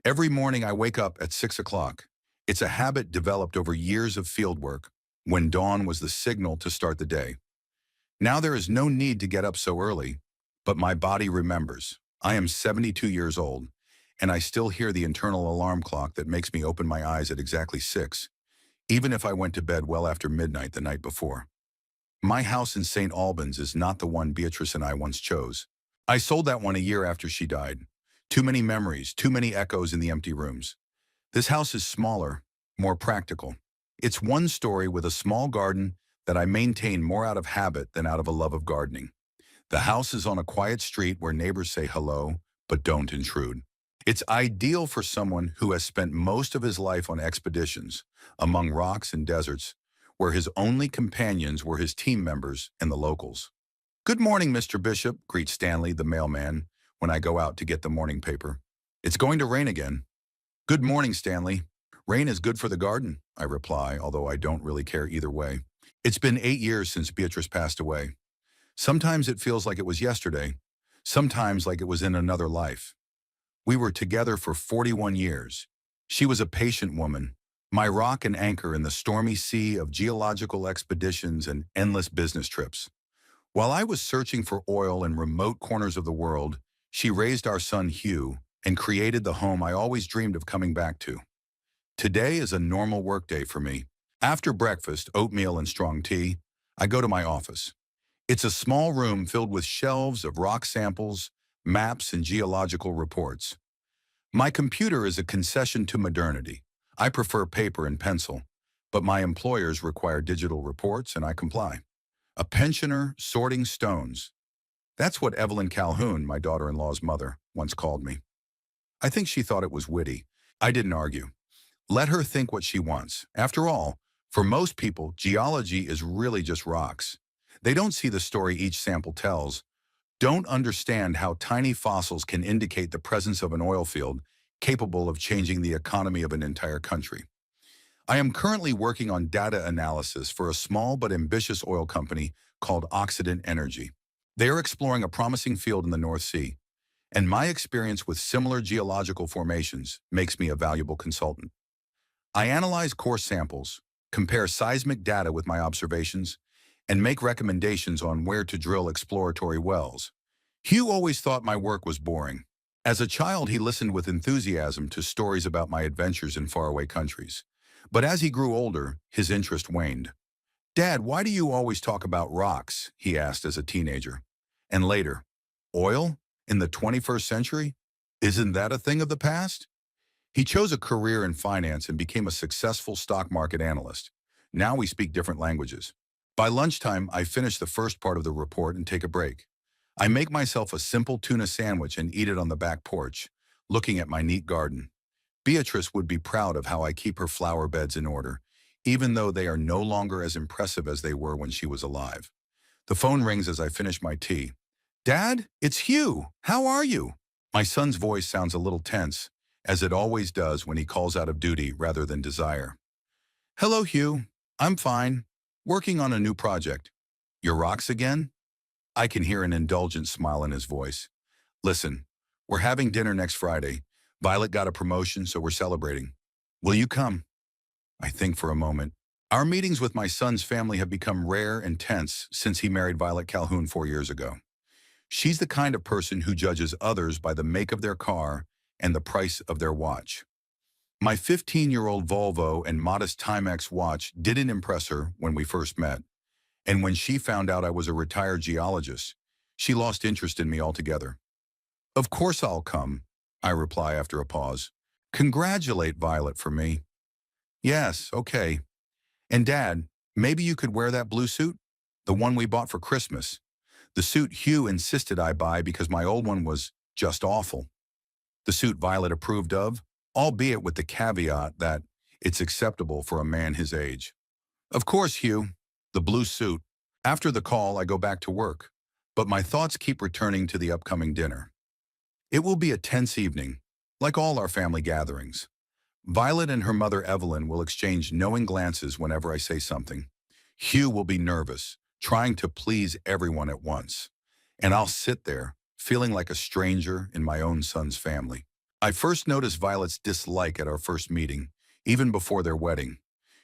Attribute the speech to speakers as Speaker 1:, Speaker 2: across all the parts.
Speaker 1: Every morning I wake up at 6 o'clock. It's a habit developed over years of fieldwork when dawn was the signal to start the day. Now there is no need to get up so early, but my body remembers. I am 72 years old, and I still hear the internal alarm clock that makes me open my eyes at exactly 6, even if I went to bed well after midnight the night before. My house in St. Albans is not the one Beatrice and I once chose. I sold that one a year after she died. Too many memories, too many echoes in the empty rooms. This house is smaller, more practical. It's one story with a small garden that I maintain more out of habit than out of a love of gardening. The house is on a quiet street where neighbors say hello, but don't intrude. It's ideal for someone who has spent most of his life on expeditions, among rocks and deserts, where his only companions were his team members and the locals. "Good morning, Mr. Bishop," greets Stanley, the mailman, when I go out to get the morning paper. "It's going to rain again." "Good morning, Stanley. Rain is good for the garden," I reply, although I don't really care either way. It's been 8 years since Beatrice passed away. Sometimes it feels like it was yesterday, sometimes like it was in another life. We were together for 41 years. She was a patient woman, my rock and anchor in the stormy sea of geological expeditions and endless business trips. While I was searching for oil in remote corners of the world, she raised our son Hugh and created the home I always dreamed of coming back to. Today is a normal workday for me. After breakfast, oatmeal and strong tea, I go to my office. It's a small room filled with shelves of rock samples, maps, and geological reports. My computer is a concession to modernity. I prefer paper and pencil, but my employers require digital reports and I comply. A pensioner sorting stones. That's what Evelyn Calhoun, my daughter-in-law's mother, once called me. I think she thought it was witty. I didn't argue. Let her think what she wants. After all, for most people, geology is really just rocks. They don't see the story each sample tells, don't understand how tiny fossils can indicate the presence of an oil field capable of changing the economy of an entire country. I am currently working on data analysis for a small but ambitious oil company called Occident Energy. They are exploring a promising field in the North Sea, and my experience with similar geological formations makes me a valuable consultant. I analyze core samples, compare seismic data with my observations, and make recommendations on where to drill exploratory wells. Hugh always thought my work was boring. As a child, he listened with enthusiasm to stories about my adventures in faraway countries. But as he grew older, his interest waned. "Dad, why do you always talk about rocks?" he asked as a teenager. And later, "Oil? In the 21st century? Isn't that a thing of the past?" He chose a career in finance and became a successful stock market analyst. Now we speak different languages. By lunchtime, I finish the first part of the report and take a break. I make myself a simple tuna sandwich and eat it on the back porch, looking at my neat garden. Beatrice would be proud of how I keep her flower beds in order, even though they are no longer as impressive as they were when she was alive. The phone rings as I finish my tea. "Dad, it's Hugh. How are you?" My son's voice sounds a little tense, as it always does when he calls out of duty rather than desire. "Hello, Hugh. I'm fine. Working on a new project." "Your rocks again?" I can hear an indulgent smile in his voice. "Listen, we're having dinner next Friday. Violet got a promotion, so we're celebrating. Will you come?" I think for a moment. Our meetings with my son's family have become rare and tense since he married Violet Calhoun 4 years ago. She's the kind of person who judges others by the make of their car and the price of their watch. My 15-year-old Volvo and modest Timex watch didn't impress her when we first met. And when she found out I was a retired geologist, she lost interest in me altogether. "Of course I'll come," I reply after a pause. "Congratulate Violet for me." "Yes, okay. And Dad, maybe you could wear that blue suit? The one we bought for Christmas. The suit Hugh insisted I buy because my old one was just awful." The suit Violet approved of, albeit with the caveat that it's acceptable for a man his age. "Of course, Hugh. The blue suit." After the call, I go back to work, but my thoughts keep returning to the upcoming dinner. It will be a tense evening, like all our family gatherings. Violet and her mother Evelyn will exchange knowing glances whenever I say something. Hugh will be nervous, trying to please everyone at once. And I'll sit there, feeling like a stranger in my own son's family. I first noticed Violet's dislike at our first meeting, even before their wedding.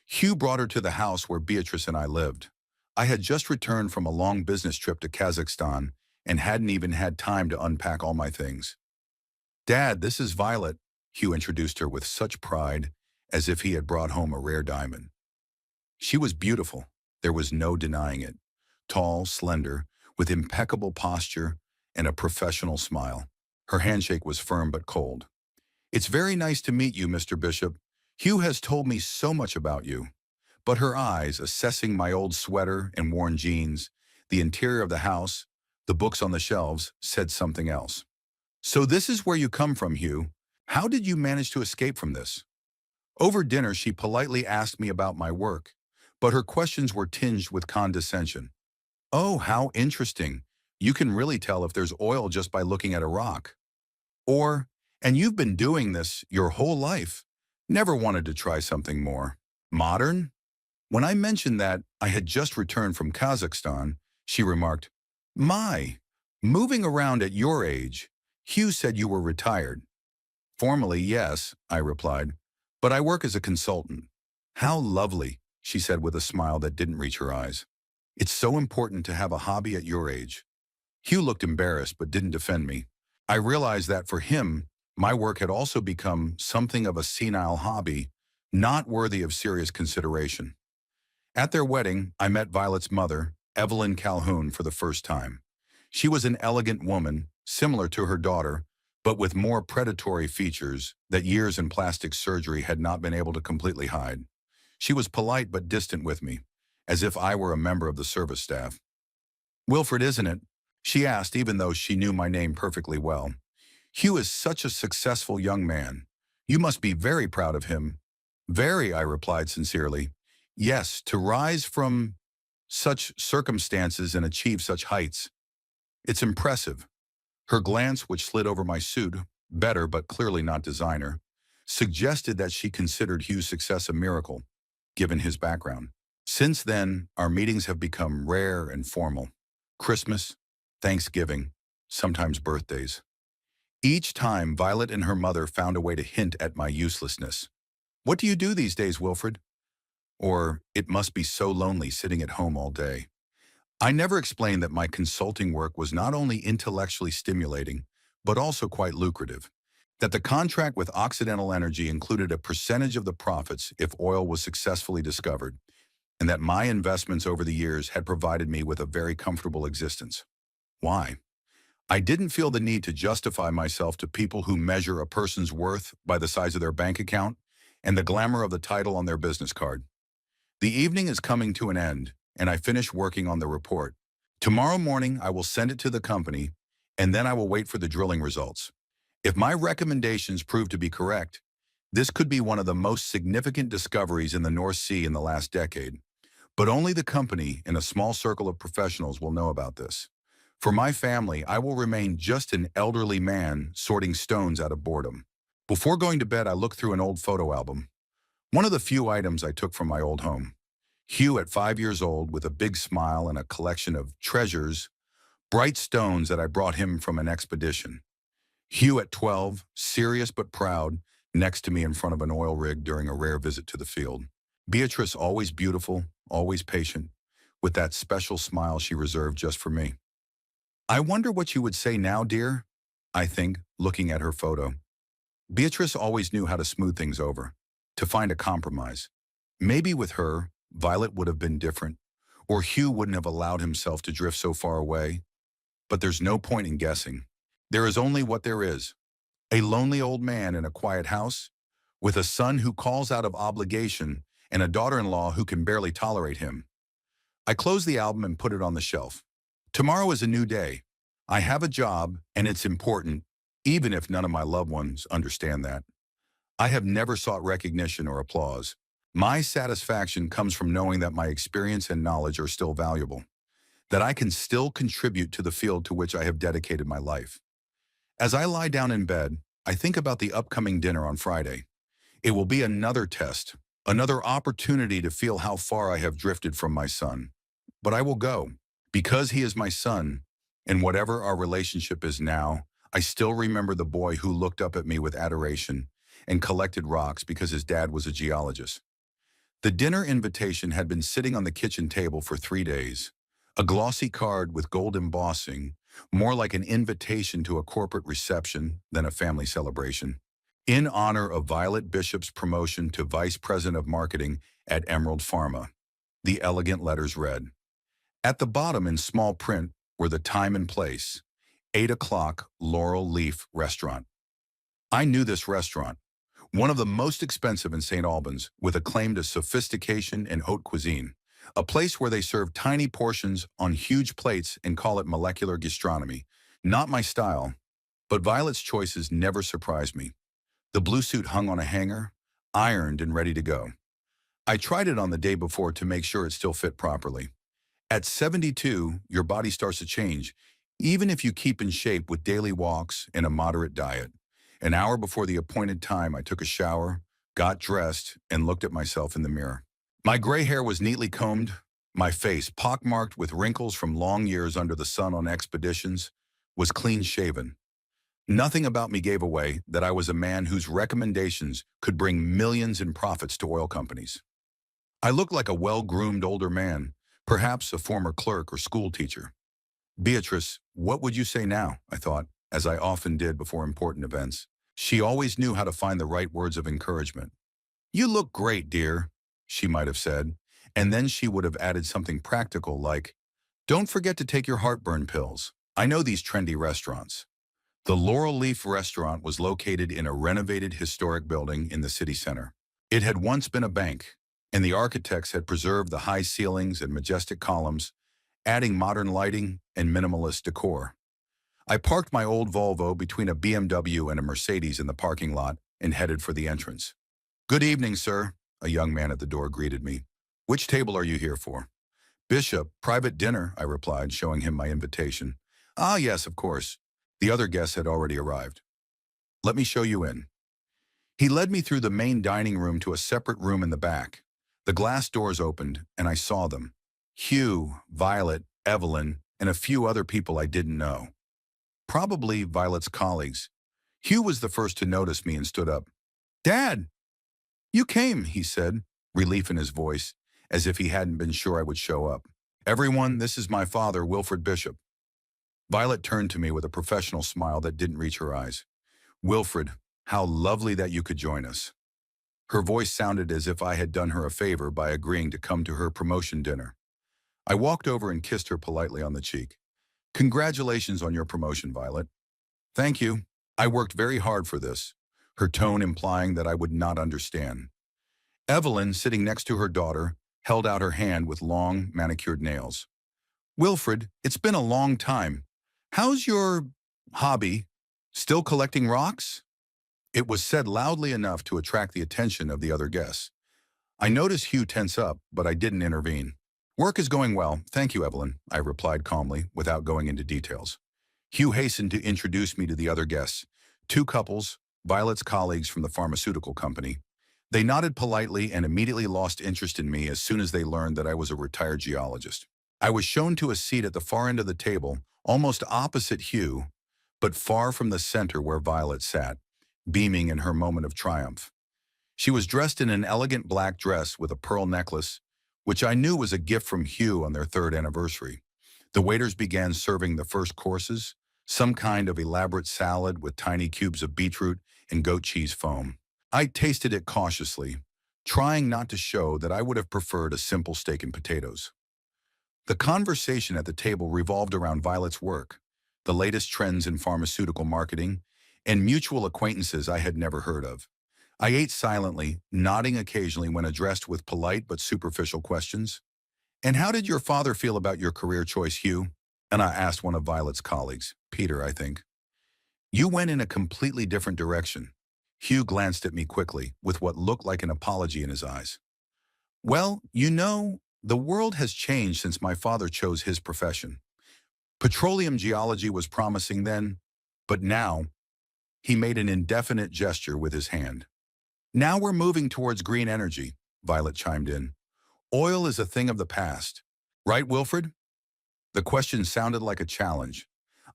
Speaker 1: Hugh brought her to the house where Beatrice and I lived. I had just returned from a long business trip to Kazakhstan and hadn't even had time to unpack all my things. "Dad, this is Violet," Hugh introduced her with such pride, as if he had brought home a rare diamond. She was beautiful. There was no denying it. Tall, slender, with impeccable posture and a professional smile. Her handshake was firm but cold. "It's very nice to meet you, Mr. Bishop. Hugh has told me so much about you." But her eyes, assessing my old sweater and worn jeans, the interior of the house, the books on the shelves, said something else. "So this is where you come from, Hugh. How did you manage to escape from this?" Over dinner, she politely asked me about my work, but her questions were tinged with condescension. "Oh, how interesting. You can really tell if there's oil just by looking at a rock." Or, "And you've been doing this your whole life. Never wanted to try something more modern?" When I mentioned that I had just returned from Kazakhstan, she remarked, "My, moving around at your age. Hugh said you were retired." "Formally, yes," I replied, "but I work as a consultant." "How lovely," she said with a smile that didn't reach her eyes. "It's so important to have a hobby at your age." Hugh looked embarrassed but didn't defend me. I realized that for him, my work had also become something of a senile hobby, not worthy of serious consideration. At their wedding, I met Violet's mother, Evelyn Calhoun, for the first time. She was an elegant woman, similar to her daughter, but with more predatory features that years in plastic surgery had not been able to completely hide. She was polite but distant with me, as if I were a member of the service staff. "Wilfred, isn't it?" she asked, even though she knew my name perfectly well. "Hugh is such a successful young man. You must be very proud of him." "Very," I replied sincerely. "Yes, to rise from such circumstances and achieve such heights. It's impressive." Her glance, which slid over my suit, better but clearly not designer, suggested that she considered Hugh's success a miracle, given his background. Since then, our meetings have become rare and formal. Christmas, Thanksgiving, sometimes birthdays. Each time, Violet and her mother found a way to hint at my uselessness. "What do you do these days, Wilfred?" Or, "It must be so lonely sitting at home all day." I never explained that my consulting work was not only intellectually stimulating, but also quite lucrative. That the contract with Occidental Energy included a percentage of the profits if oil was successfully discovered, and that my investments over the years had provided me with a very comfortable existence. Why? I didn't feel the need to justify myself to people who measure a person's worth by the size of their bank account and the glamour of the title on their business card. The evening is coming to an end, and I finish working on the report. Tomorrow morning, I will send it to the company, and then I will wait for the drilling results. If my recommendations prove to be correct, this could be one of the most significant discoveries in the North Sea in the last decade. But only the company and a small circle of professionals will know about this. For my family, I will remain just an elderly man sorting stones out of boredom. Before going to bed, I look through an old photo album. One of the few items I took from my old home. Hugh at 5 years old with a big smile and a collection of treasures, bright stones that I brought him from an expedition. Hugh at 12, serious but proud, next to me in front of an oil rig during a rare visit to the field. Beatrice always beautiful, always patient, with that special smile she reserved just for me. "I wonder what you would say now, dear," I think, looking at her photo. Beatrice always knew how to smooth things over, to find a compromise. Maybe with her, Violet would have been different, or Hugh wouldn't have allowed himself to drift so far away. But there's no point in guessing. There is only what there is. A lonely old man in a quiet house, with a son who calls out of obligation and a daughter-in-law who can barely tolerate him. I close the album and put it on the shelf. Tomorrow is a new day. I have a job, and it's important, even if none of my loved ones understand that. I have never sought recognition or applause. My satisfaction comes from knowing that my experience and knowledge are still valuable, that I can still contribute to the field to which I have dedicated my life. As I lie down in bed, I think about the upcoming dinner on Friday. It will be another test, another opportunity to feel how far I have drifted from my son. But I will go, because he is my son, and whatever our relationship is now, I still remember the boy who looked up at me with adoration and collected rocks because his dad was a geologist. The dinner invitation had been sitting on the kitchen table for 3 days. A glossy card with gold embossing, more like an invitation to a corporate reception than a family celebration. In honor of Violet Bishop's promotion to Vice President of Marketing at Emerald Pharma, the elegant letters read. At the bottom in small print were the time and place, 8 o'clock Laurel Leaf Restaurant. I knew this restaurant, one of the most expensive in St. Albans, with a claim to sophistication and haute cuisine, a place where they serve tiny portions on huge plates and call it molecular gastronomy. Not my style, but Violet's choices never surprised me. The blue suit hung on a hanger, ironed and ready to go. I tried it on the day before to make sure it still fit properly. At 72, your body starts to change, even if you keep in shape with daily walks and a moderate diet. An hour before the appointed time, I took a shower, got dressed, and looked at myself in the mirror. My gray hair was neatly combed, my face, pockmarked with wrinkles from long years under the sun on expeditions, was clean shaven. Nothing about me gave away that I was a man whose recommendations could bring millions in profits to oil companies. I looked like a well-groomed older man, perhaps a former clerk or school teacher. Beatrice, what would you say now? I thought, as I often did before important events. She always knew how to find the right words of encouragement. You look great, dear, she might have said, and then she would have added something practical like, don't forget to take your heartburn pills. I know these trendy restaurants. The Laurel Leaf restaurant was located in a renovated historic building in the city center. It had once been a bank, and the architects had preserved the high ceilings and majestic columns, adding modern lighting and minimalist decor. I parked my old Volvo between a BMW and a Mercedes in the parking lot and headed for the entrance. Good evening, sir, a young man at the door greeted me. Which table are you here for? Bishop, private dinner, I replied, showing him my invitation. Ah, yes, of course. The other guests had already arrived. Let me show you in. He led me through the main dining room to a separate room in the back. The glass doors opened, and I saw them. Hugh, Violet, Evelyn, and a few other people I didn't know. Probably Violet's colleagues. Hugh was the first to notice me and stood up. Dad, you came, he said, relief in his voice, as if he hadn't been sure I would show up. Everyone, this is my father, Wilfred Bishop. Violet turned to me with a professional smile that didn't reach her eyes. Wilfred, how lovely that you could join us. Her voice sounded as if I had done her a favor by agreeing to come to her promotion dinner. I walked over and kissed her politely on the cheek. Congratulations on your promotion, Violet. Thank you. I worked very hard for this, her tone implying that I would not understand. Evelyn, sitting next to her daughter, held out her hand with long, manicured nails. Wilfred, it's been a long time. How's your hobby? Still collecting rocks? It was said loudly enough to attract the attention of the other guests. I noticed Hugh tense up, but I didn't intervene. Work is going well, thank you, Evelyn, I replied calmly, without going into details. Hugh hastened to introduce me to the other guests, two couples, Violet's colleagues from the pharmaceutical company. They nodded politely and immediately lost interest in me as soon as they learned that I was a retired geologist. I was shown to a seat at the far end of the table, almost opposite Hugh, but far from the center where Violet sat, beaming in her moment of triumph. She was dressed in an elegant black dress with a pearl necklace, which I knew was a gift from Hugh on their 3rd anniversary. The waiters began serving the first courses, some kind of elaborate salad with tiny cubes of beetroot and goat cheese foam. I tasted it cautiously, trying not to show that I would have preferred a simple steak and potatoes. The conversation at the table revolved around Violet's work, the latest trends in pharmaceutical marketing, and mutual acquaintances I had never heard of. I ate silently, nodding occasionally when addressed with polite but superficial questions. And how did your father feel about your career choice, Hugh? And I asked one of Violet's colleagues, Peter, I think. You went in a completely different direction. Hugh glanced at me quickly, with what looked like an apology in his eyes. Well, you know, the world has changed since my father chose his profession. Petroleum geology was promising then, but now, he made an indefinite gesture with his hand. Now we're moving towards green energy, Violet chimed in. Oil is a thing of the past. Right, Wilfred? The question sounded like a challenge.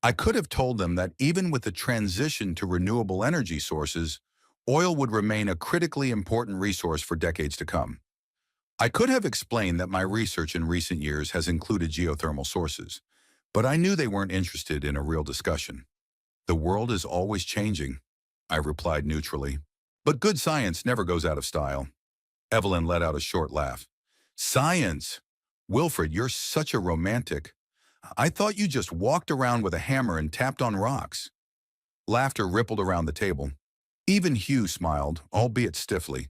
Speaker 1: I could have told them that even with the transition to renewable energy sources, oil would remain a critically important resource for decades to come. I could have explained that my research in recent years has included geothermal sources, but I knew they weren't interested in a real discussion. The world is always changing, I replied neutrally. But good science never goes out of style. Evelyn let out a short laugh. Science! Wilfred, you're such a romantic. I thought you just walked around with a hammer and tapped on rocks. Laughter rippled around the table. Even Hugh smiled, albeit stiffly.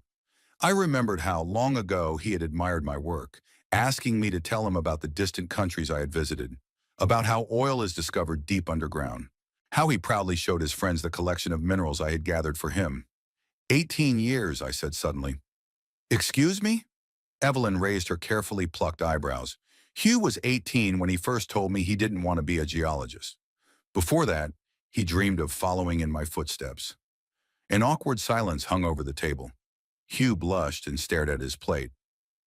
Speaker 1: I remembered how long ago he had admired my work, asking me to tell him about the distant countries I had visited, about how oil is discovered deep underground, how he proudly showed his friends the collection of minerals I had gathered for him. 18 years, I said suddenly. Excuse me? Evelyn raised her carefully plucked eyebrows. Hugh was 18 when he first told me he didn't want to be a geologist. Before that, he dreamed of following in my footsteps. An awkward silence hung over the table. Hugh blushed and stared at his plate.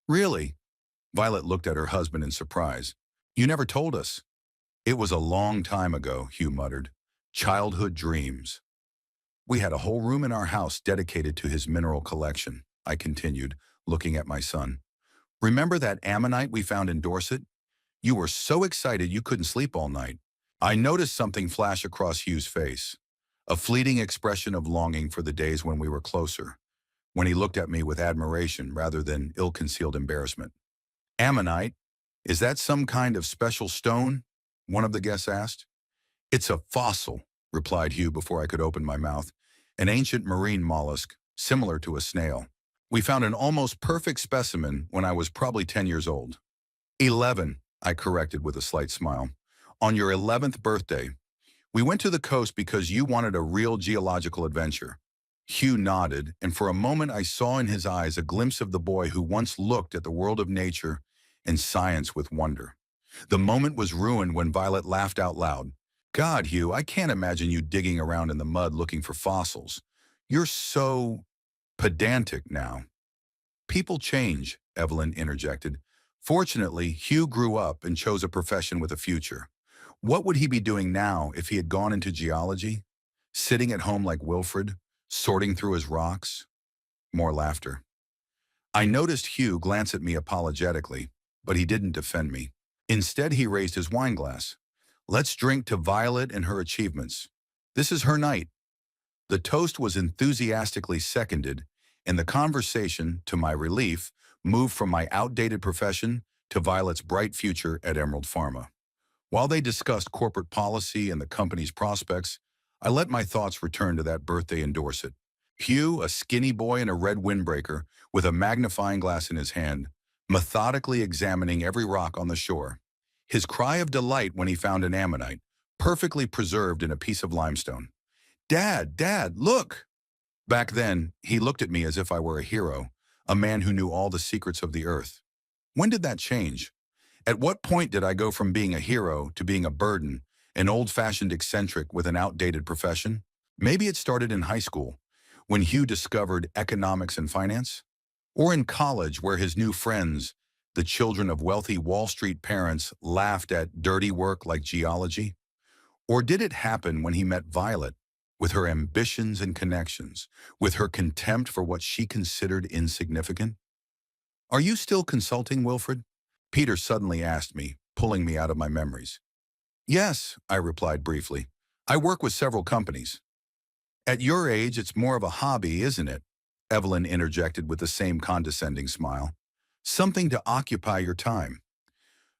Speaker 1: Really? Violet looked at her husband in surprise. You never told us. It was a long time ago, Hugh muttered. Childhood dreams. We had a whole room in our house dedicated to his mineral collection, I continued, looking at my son. Remember that ammonite we found in Dorset? You were so excited you couldn't sleep all night. I noticed something flash across Hugh's face, a fleeting expression of longing for the days when we were closer, when he looked at me with admiration rather than ill-concealed embarrassment. Ammonite? Is that some kind of special stone? One of the guests asked. It's a fossil, replied Hugh before I could open my mouth, an ancient marine mollusk, similar to a snail. We found an almost perfect specimen when I was probably 10 years old. 11, I corrected with a slight smile. On your 11th birthday. We went to the coast because you wanted a real geological adventure. Hugh nodded, and for a moment I saw in his eyes a glimpse of the boy who once looked at the world of nature and science with wonder. The moment was ruined when Violet laughed out loud. God, Hugh, I can't imagine you digging around in the mud looking for fossils. You're so pedantic now. People change, Evelyn interjected. Fortunately, Hugh grew up and chose a profession with a future. What would he be doing now if he had gone into geology? Sitting at home like Wilfred, sorting through his rocks? More laughter. I noticed Hugh glance at me apologetically, but he didn't defend me. Instead, he raised his wine glass. Let's drink to Violet and her achievements. This is her night. The toast was enthusiastically seconded, and the conversation, to my relief, moved from my outdated profession to Violet's bright future at Emerald Pharma. While they discussed corporate policy and the company's prospects, I let my thoughts return to that birthday in Dorset. Hugh, a skinny boy in a red windbreaker, with a magnifying glass in his hand, methodically examining every rock on the shore. His cry of delight when he found an ammonite, perfectly preserved in a piece of limestone. Dad, Dad, look! Back then, he looked at me as if I were a hero, a man who knew all the secrets of the earth. When did that change? At what point did I go from being a hero to being a burden, an old-fashioned eccentric with an outdated profession? Maybe it started in high school, when Hugh discovered economics and finance? Or in college, where his new friends, the children of wealthy Wall Street parents, laughed at dirty work like geology? Or did it happen when he met Violet, with her ambitions and connections, with her contempt for what she considered insignificant? Are you still consulting, Wilfred? Peter suddenly asked me, pulling me out of my memories. Yes, I replied briefly. I work with several companies. At your age, it's more of a hobby, isn't it? Evelyn interjected with the same condescending smile. Something to occupy your time.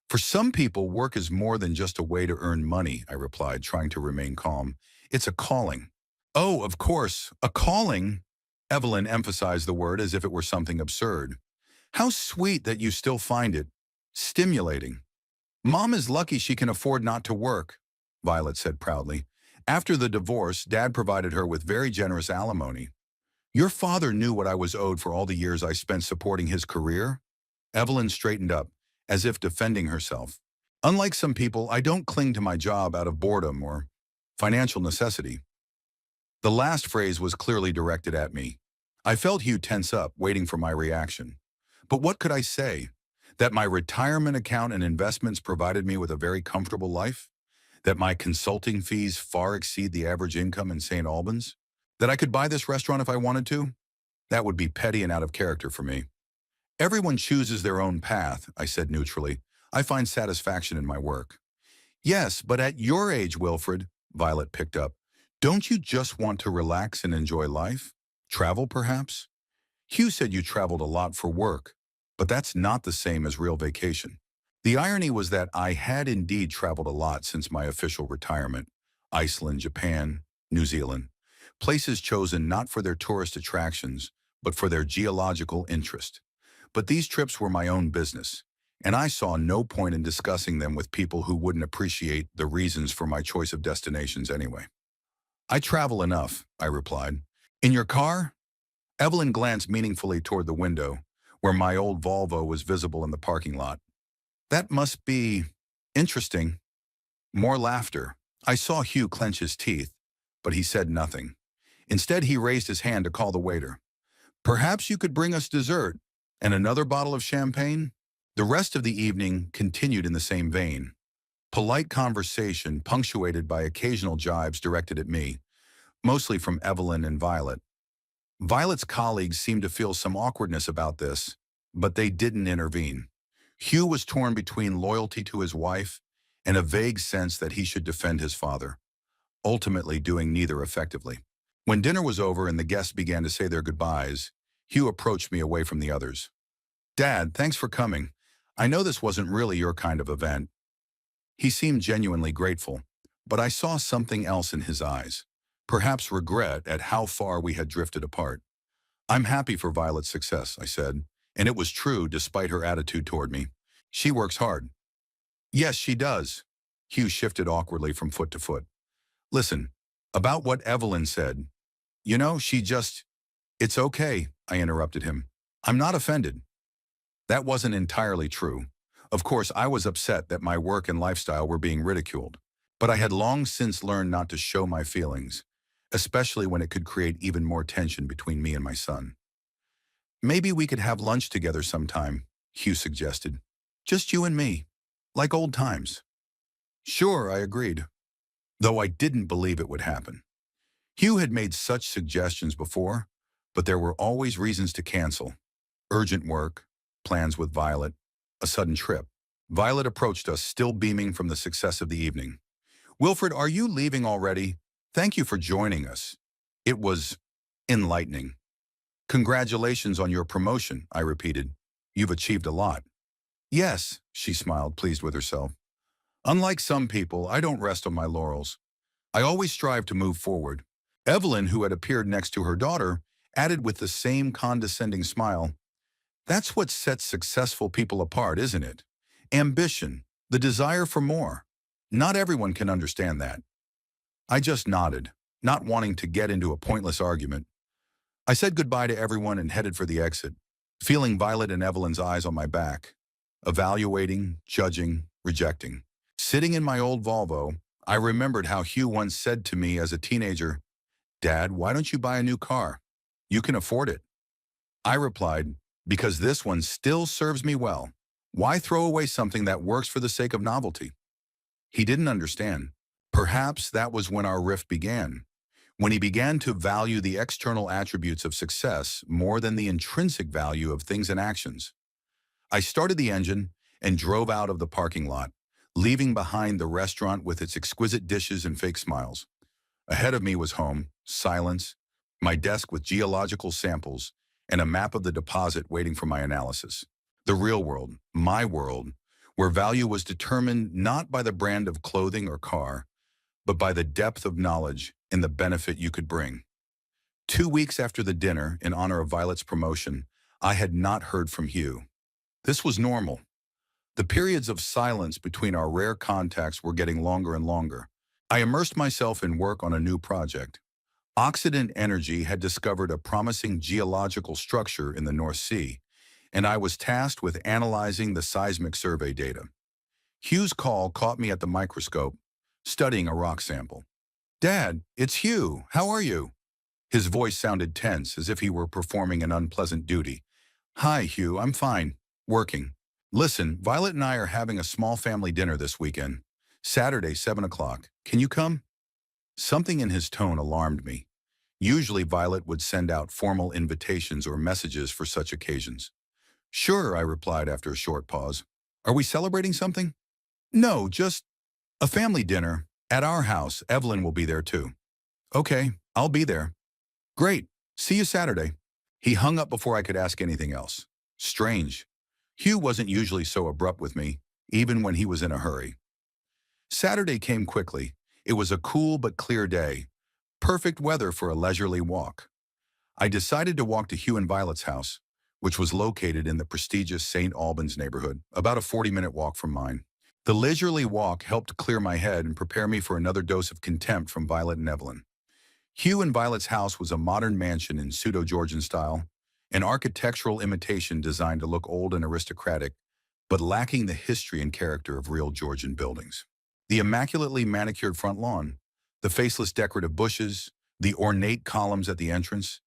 Speaker 1: For some people, work is more than just a way to earn money, I replied, trying to remain calm. It's a calling. Oh, of course, a calling. Evelyn emphasized the word as if it were something absurd. How sweet that you still find it stimulating. Mom is lucky she can afford not to work, Violet said proudly. After the divorce, Dad provided her with very generous alimony. Your father knew what I was owed for all the years I spent supporting his career? Evelyn straightened up, as if defending herself. Unlike some people, I don't cling to my job out of boredom or financial necessity. The last phrase was clearly directed at me. I felt Hugh tense up, waiting for my reaction. But what could I say? That my retirement account and investments provided me with a very comfortable life? That my consulting fees far exceed the average income in St. Albans? That I could buy this restaurant if I wanted to? That would be petty and out of character for me. Everyone chooses their own path, I said neutrally. I find satisfaction in my work. Yes, but at your age, Wilfred, Violet picked up, don't you just want to relax and enjoy life? Travel, perhaps? Hugh said you traveled a lot for work, but that's not the same as real vacation. The irony was that I had indeed traveled a lot since my official retirement. Iceland, Japan, New Zealand. Places chosen not for their tourist attractions, but for their geological interest. But these trips were my own business, and I saw no point in discussing them with people who wouldn't appreciate the reasons for my choice of destinations anyway. I travel enough, I replied. In your car? Evelyn glanced meaningfully toward the window, where my old Volvo was visible in the parking lot. That must be interesting. More laughter. I saw Hugh clench his teeth, but he said nothing. Instead, he raised his hand to call the waiter. Perhaps you could bring us dessert and another bottle of champagne? The rest of the evening continued in the same vein. Polite conversation punctuated by occasional jibes directed at me, mostly from Evelyn and Violet. Violet's colleagues seemed to feel some awkwardness about this, but they didn't intervene. Hugh was torn between loyalty to his wife and a vague sense that he should defend his father, ultimately doing neither effectively. When dinner was over and the guests began to say their goodbyes, Hugh approached me away from the others. Dad, thanks for coming. I know this wasn't really your kind of event. He seemed genuinely grateful, but I saw something else in his eyes, perhaps regret at how far we had drifted apart. I'm happy for Violet's success, I said, and it was true despite her attitude toward me. She works hard. Yes, she does. Hugh shifted awkwardly from foot to foot. Listen, about what Evelyn said. You know, It's okay, I interrupted him. I'm not offended. That wasn't entirely true. Of course, I was upset that my work and lifestyle were being ridiculed, but I had long since learned not to show my feelings, especially when it could create even more tension between me and my son. Maybe we could have lunch together sometime, Hugh suggested. Just you and me, like old times. Sure, I agreed, though I didn't believe it would happen. Hugh had made such suggestions before, but there were always reasons to cancel. Urgent work, plans with Violet, a sudden trip. Violet approached us, still beaming from the success of the evening. Wilfred, are you leaving already? Thank you for joining us. It was enlightening. Congratulations on your promotion, I repeated. You've achieved a lot. Yes, she smiled, pleased with herself. Unlike some people, I don't rest on my laurels. I always strive to move forward. Evelyn, who had appeared next to her daughter, added with the same condescending smile, that's what sets successful people apart, isn't it? Ambition, the desire for more. Not everyone can understand that. I just nodded, not wanting to get into a pointless argument. I said goodbye to everyone and headed for the exit, feeling Violet and Evelyn's eyes on my back, evaluating, judging, rejecting. Sitting in my old Volvo, I remembered how Hugh once said to me as a teenager, Dad, why don't you buy a new car? You can afford it. I replied, because this one still serves me well. Why throw away something that works for the sake of novelty? He didn't understand. Perhaps that was when our rift began, when he began to value the external attributes of success more than the intrinsic value of things and actions. I started the engine and drove out of the parking lot, leaving behind the restaurant with its exquisite dishes and fake smiles. Ahead of me was home, silence, my desk with geological samples, and a map of the deposit waiting for my analysis. The real world, my world, where value was determined not by the brand of clothing or car, but by the depth of knowledge and the benefit you could bring. 2 weeks after the dinner, in honor of Violet's promotion, I had not heard from Hugh. This was normal. The periods of silence between our rare contacts were getting longer and longer. I immersed myself in work on a new project. Occident Energy had discovered a promising geological structure in the North Sea, and I was tasked with analyzing the seismic survey data. Hugh's call caught me at the microscope, studying a rock sample. Dad, it's Hugh. How are you? His voice sounded tense, as if he were performing an unpleasant duty. Hi, Hugh. I'm fine. Working. Listen, Violet and I are having a small family dinner this weekend. Saturday, 7 o'clock. Can you come? Something in his tone alarmed me. Usually Violet would send out formal invitations or messages for such occasions. Sure, I replied after a short pause. Are we celebrating something? No, just a family dinner. At our house, Evelyn will be there too. Okay, I'll be there. Great. See you Saturday. He hung up before I could ask anything else. Strange. Hugh wasn't usually so abrupt with me, even when he was in a hurry. Saturday came quickly. It was a cool but clear day. Perfect weather for a leisurely walk. I decided to walk to Hugh and Violet's house, which was located in the prestigious St. Albans neighborhood, about a 40-minute walk from mine. The leisurely walk helped clear my head and prepare me for another dose of contempt from Violet and Evelyn. Hugh and Violet's house was a modern mansion in pseudo-Georgian style, an architectural imitation designed to look old and aristocratic, but lacking the history and character of real Georgian buildings. The immaculately manicured front lawn, the faceless decorative bushes, the ornate columns at the entrance,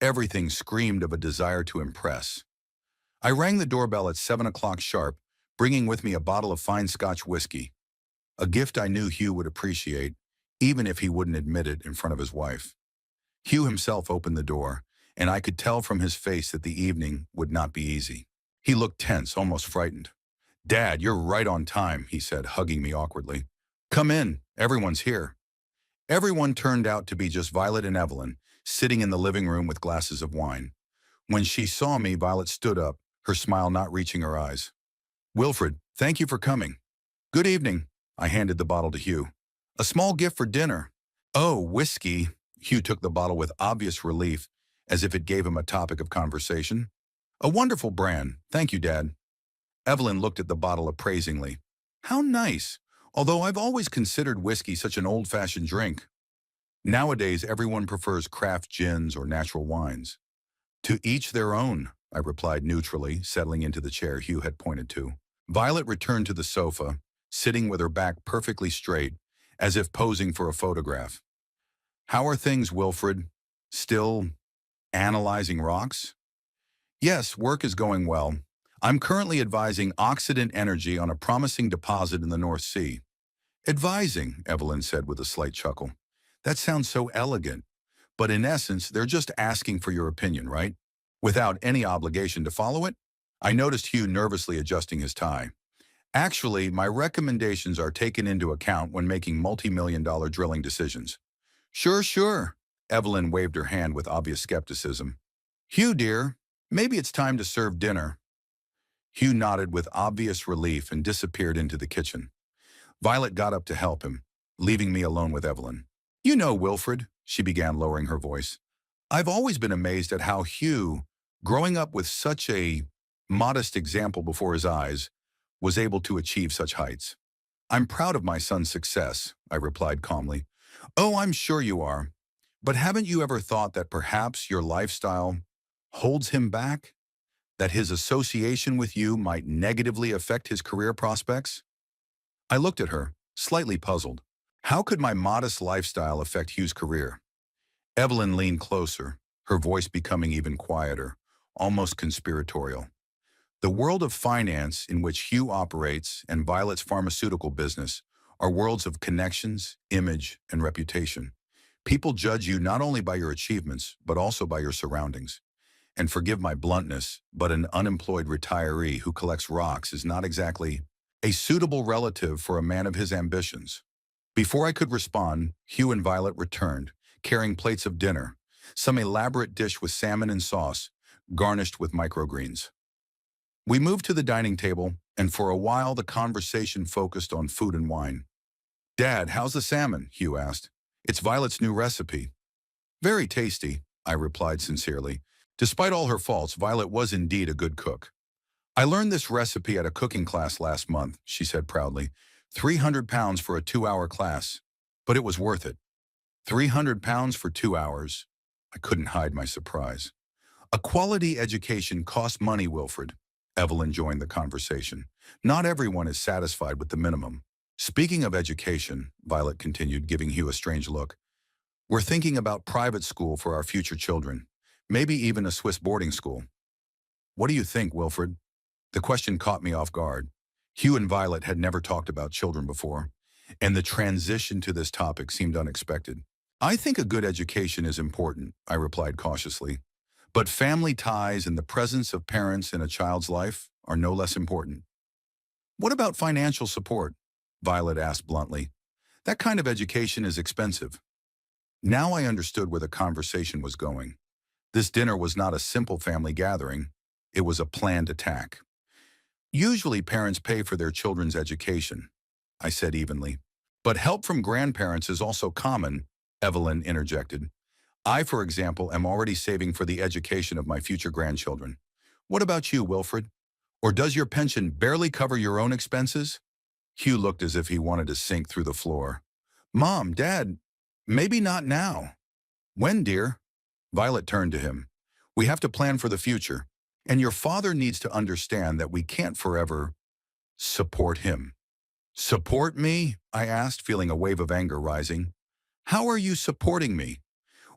Speaker 1: everything screamed of a desire to impress. I rang the doorbell at 7 o'clock sharp, bringing with me a bottle of fine Scotch whiskey, a gift I knew Hugh would appreciate, even if he wouldn't admit it in front of his wife. Hugh himself opened the door, and I could tell from his face that the evening would not be easy. He looked tense, almost frightened. Dad, you're right on time, he said, hugging me awkwardly. Come in, everyone's here. Everyone turned out to be just Violet and Evelyn, sitting in the living room with glasses of wine. When she saw me, Violet stood up, her smile not reaching her eyes. Wilfred, thank you for coming. Good evening. I handed the bottle to Hugh. A small gift for dinner. Oh, whiskey. Hugh took the bottle with obvious relief, as if it gave him a topic of conversation. A wonderful brand. Thank you, Dad. Evelyn looked at the bottle appraisingly. How nice. Although I've always considered whiskey such an old-fashioned drink. Nowadays, everyone prefers craft gins or natural wines. To each their own, I replied neutrally, settling into the chair Hugh had pointed to. Violet returned to the sofa, sitting with her back perfectly straight, as if posing for a photograph. How are things, Wilfred? Still analyzing rocks? Yes, work is going well. I'm currently advising Occident Energy on a promising deposit in the North Sea. Advising, Evelyn said with a slight chuckle. That sounds so elegant. But in essence, they're just asking for your opinion, right? Without any obligation to follow it? I noticed Hugh nervously adjusting his tie. Actually, my recommendations are taken into account when making multi-million-dollar drilling decisions. Sure. Evelyn waved her hand with obvious skepticism. Hugh, dear, maybe it's time to serve dinner. Hugh nodded with obvious relief and disappeared into the kitchen. Violet got up to help him, leaving me alone with Evelyn. You know, Wilfred, she began, lowering her voice. I've always been amazed at how Hugh, growing up with such a modest example before his eyes, was able to achieve such heights. I'm proud of my son's success, I replied calmly. Oh, I'm sure you are. But haven't you ever thought that perhaps your lifestyle holds him back? That his association with you might negatively affect his career prospects? I looked at her, slightly puzzled. How could my modest lifestyle affect Hugh's career? Evelyn leaned closer, her voice becoming even quieter, almost conspiratorial. The world of finance in which Hugh operates and Violet's pharmaceutical business are worlds of connections, image, and reputation. People judge you not only by your achievements, but also by your surroundings. And forgive my bluntness, but an unemployed retiree who collects rocks is not exactly a suitable relative for a man of his ambitions. Before I could respond, Hugh and Violet returned, carrying plates of dinner, some elaborate dish with salmon and sauce, garnished with microgreens. We moved to the dining table, and for a while the conversation focused on food and wine. Dad, how's the salmon? Hugh asked. It's Violet's new recipe. Very tasty, I replied sincerely. Despite all her faults, Violet was indeed a good cook. I learned this recipe at a cooking class last month, she said proudly. £300 for a 2-hour class, but it was worth it. £300 for 2 hours. I couldn't hide my surprise. A quality education costs money, Wilfred. Evelyn joined the conversation. Not everyone is satisfied with the minimum. Speaking of education, Violet continued, giving Hugh a strange look, we're thinking about private school for our future children, maybe even a Swiss boarding school. What do you think, Wilfred? The question caught me off guard. Hugh and Violet had never talked about children before. and the transition to this topic seemed unexpected. I think a good education is important, I replied cautiously, but family ties and the presence of parents in a child's life are no less important. What about financial support? Violet asked bluntly. That kind of education is expensive. Now I understood where the conversation was going. This dinner was not a simple family gathering. It was a planned attack. Usually parents pay for their children's education, I said evenly. But help from grandparents is also common, Evelyn interjected. I, for example, am already saving for the education of my future grandchildren. What about you, Wilfred? Or does your pension barely cover your own expenses? Hugh looked as if he wanted to sink through the floor. Mom, Dad, maybe not now. When, dear? Violet turned to him. We have to plan for the future, and your father needs to understand that we can't forever support him. Support me? I asked, feeling a wave of anger rising. How are you supporting me?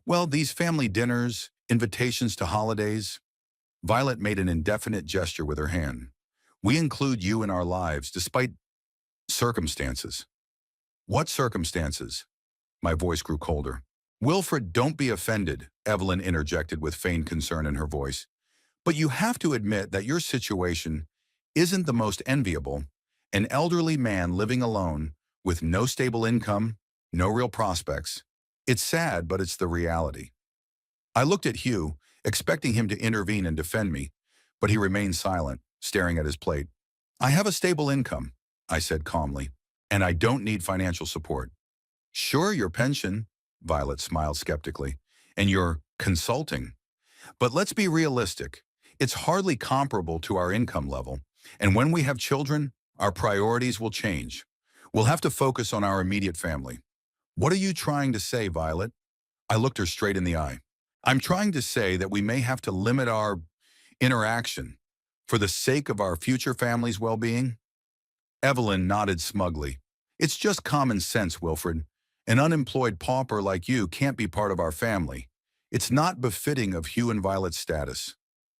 Speaker 1: Well, these family dinners, invitations to holidays. Violet made an indefinite gesture with her hand. We include you in our lives, despite circumstances. What circumstances? My voice grew colder. Wilfred, don't be offended, Evelyn interjected with feigned concern in her voice. But you have to admit that your situation isn't the most enviable. An elderly man living alone, with no stable income, no real prospects. It's sad, but it's the reality. I looked at Hugh, expecting him to intervene and defend me, but he remained silent, staring at his plate. I have a stable income, I said calmly, and I don't need financial support. Sure, your pension, Violet smiled skeptically, and your consulting. But let's be realistic. It's hardly comparable to our income level, and when we have children, our priorities will change. We'll have to focus on our immediate family. What are you trying to say, Violet? I looked her straight in the eye. I'm trying to say that we may have to limit our interaction for the sake of our future family's well-being. Evelyn nodded smugly. It's just common sense, Wilfred. An unemployed pauper like you can't be part of our family. It's not befitting of Hugh and Violet's status.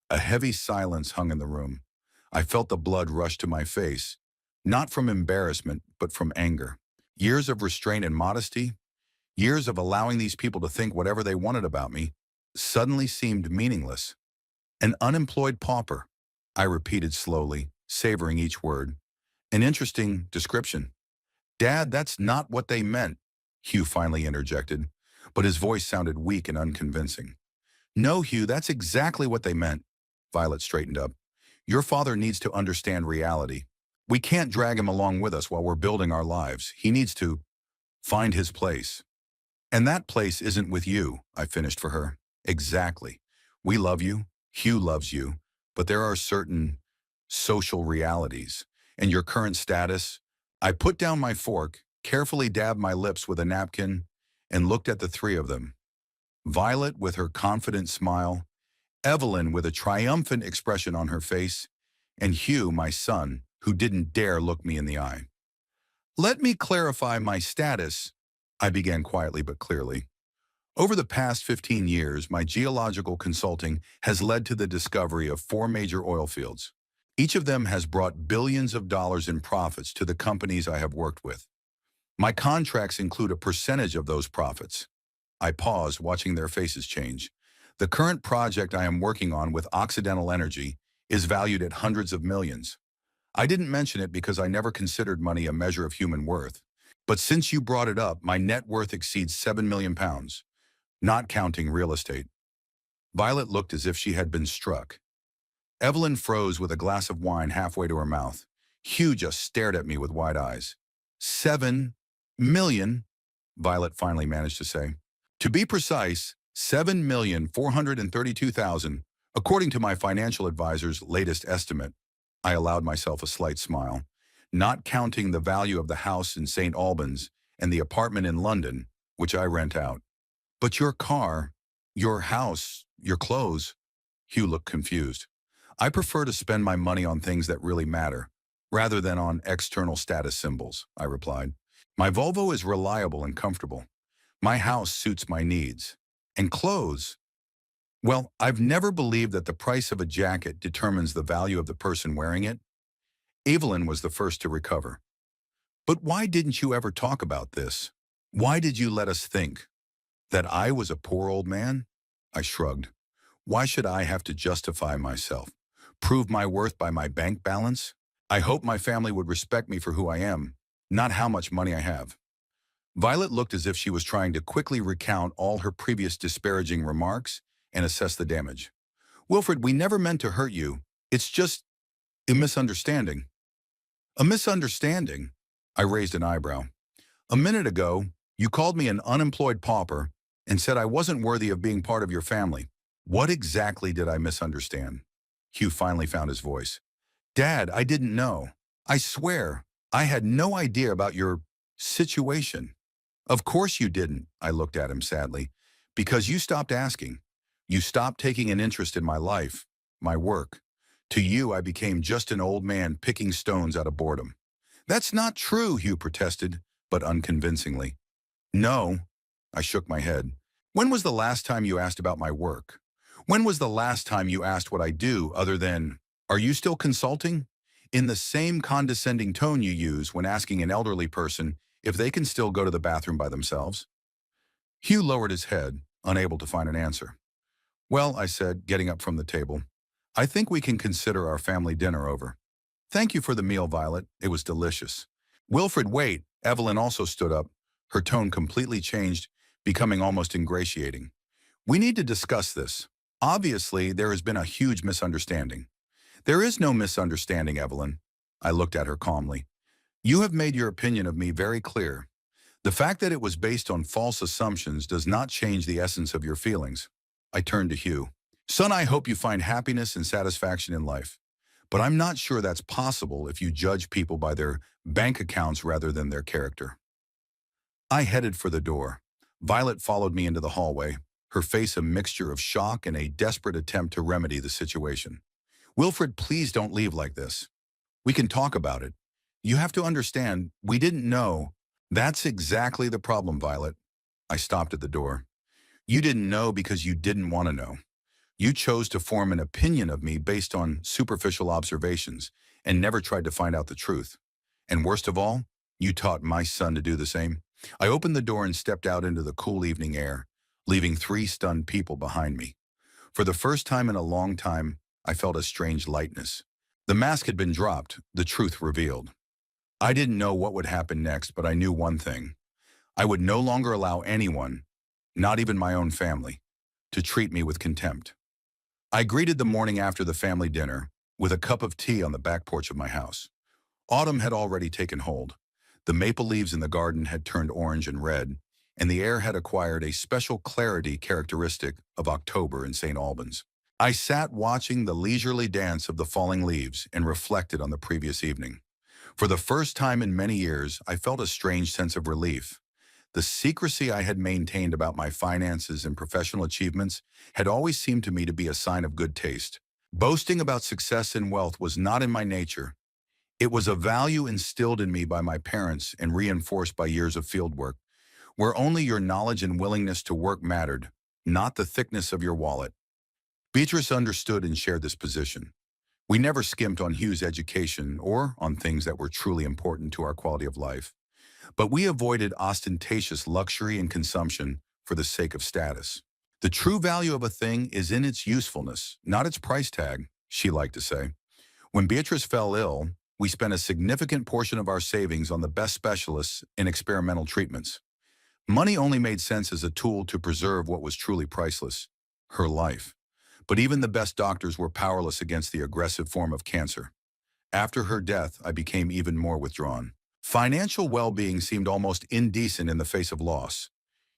Speaker 1: A heavy silence hung in the room. I felt the blood rush to my face, not from embarrassment, but from anger. Years of restraint and modesty, years of allowing these people to think whatever they wanted about me, suddenly seemed meaningless. An unemployed pauper, I repeated slowly, savoring each word. An interesting description. Dad, that's not what they meant, Hugh finally interjected, but his voice sounded weak and unconvincing. No, Hugh, that's exactly what they meant. Violet straightened up. Your father needs to understand reality. We can't drag him along with us while we're building our lives. He needs to find his place. And that place isn't with you, I finished for her. Exactly. We love you, Hugh loves you, but there are certain social realities. And your current status. I put down my fork, carefully dabbed my lips with a napkin, and looked at the three of them. Violet with her confident smile, Evelyn with a triumphant expression on her face, and Hugh, my son, who didn't dare look me in the eye. Let me clarify my status, I began quietly but clearly. Over the past 15 years, my geological consulting has led to the discovery of 4 major oil fields. Each of them has brought billions of dollars in profits to the companies I have worked with. My contracts include a percentage of those profits. I paused, watching their faces change. The current project I am working on with Occidental Energy is valued at hundreds of millions. I didn't mention it because I never considered money a measure of human worth. But since you brought it up, my net worth exceeds £7 million, not counting real estate. Violet looked as if she had been struck. Evelyn froze with a glass of wine halfway to her mouth. Hugh just stared at me with wide eyes. 7 million, Violet finally managed to say. To be precise, 7,432,000, according to my financial advisor's latest estimate. I allowed myself a slight smile, not counting the value of the house in St. Albans and the apartment in London, which I rent out. But your car, your house, your clothes, Hugh looked confused. I prefer to spend my money on things that really matter, rather than on external status symbols, I replied. My Volvo is reliable and comfortable. My house suits my needs. And clothes? Well, I've never believed that the price of a jacket determines the value of the person wearing it. Evelyn was the first to recover. But why didn't you ever talk about this? Why did you let us think that I was a poor old man? I shrugged. Why should I have to justify myself? Prove my worth by my bank balance? I hope my family would respect me for who I am, not how much money I have. Violet looked as if she was trying to quickly recount all her previous disparaging remarks and assess the damage. Wilfred, we never meant to hurt you. It's just a misunderstanding. A misunderstanding? I raised an eyebrow. A minute ago, you called me an unemployed pauper and said I wasn't worthy of being part of your family. What exactly did I misunderstand? Hugh finally found his voice. Dad, I didn't know. I swear, I had no idea about your situation. Of course you didn't, I looked at him sadly, because you stopped asking. You stopped taking an interest in my life, my work. To you, I became just an old man picking stones out of boredom. That's not true, Hugh protested, but unconvincingly. No, I shook my head. When was the last time you asked about my work? When was the last time you asked what I do other than, are you still consulting? In the same condescending tone you use when asking an elderly person if they can still go to the bathroom by themselves. Hugh lowered his head, unable to find an answer. Well, I said, getting up from the table, I think we can consider our family dinner over. Thank you for the meal, Violet. It was delicious. Wilfred, wait. Evelyn also stood up. Her tone completely changed, becoming almost ingratiating. We need to discuss this. Obviously, there has been a huge misunderstanding. There is no misunderstanding, Evelyn. I looked at her calmly. You have made your opinion of me very clear. The fact that it was based on false assumptions does not change the essence of your feelings. I turned to Hugh. Son, I hope you find happiness and satisfaction in life. But I'm not sure that's possible if you judge people by their bank accounts rather than their character. I headed for the door. Violet followed me into the hallway, her face a mixture of shock and a desperate attempt to remedy the situation. Wilfred, please don't leave like this. We can talk about it. You have to understand, we didn't know. That's exactly the problem, Violet. I stopped at the door. You didn't know because you didn't want to know. You chose to form an opinion of me based on superficial observations and never tried to find out the truth. And worst of all, you taught my son to do the same. I opened the door and stepped out into the cool evening air, leaving 3 stunned people behind me. For the first time in a long time, I felt a strange lightness. The mask had been dropped, the truth revealed. I didn't know what would happen next, but I knew one thing. I would no longer allow anyone, not even my own family, to treat me with contempt. I greeted the morning after the family dinner with a cup of tea on the back porch of my house. Autumn had already taken hold. The maple leaves in the garden had turned orange and red, and the air had acquired a special clarity characteristic of October in St. Albans. I sat watching the leisurely dance of the falling leaves and reflected on the previous evening. For the first time in many years, I felt a strange sense of relief. The secrecy I had maintained about my finances and professional achievements had always seemed to me to be a sign of good taste. Boasting about success and wealth was not in my nature. It was a value instilled in me by my parents and reinforced by years of fieldwork, where only your knowledge and willingness to work mattered, not the thickness of your wallet. Beatrice understood and shared this position. We never skimped on Hugh's education or on things that were truly important to our quality of life. But we avoided ostentatious luxury and consumption for the sake of status. The true value of a thing is in its usefulness, not its price tag, she liked to say. When Beatrice fell ill, we spent a significant portion of our savings on the best specialists in experimental treatments. Money only made sense as a tool to preserve what was truly priceless, her life. But even the best doctors were powerless against the aggressive form of cancer. After her death, I became even more withdrawn. Financial well-being seemed almost indecent in the face of loss.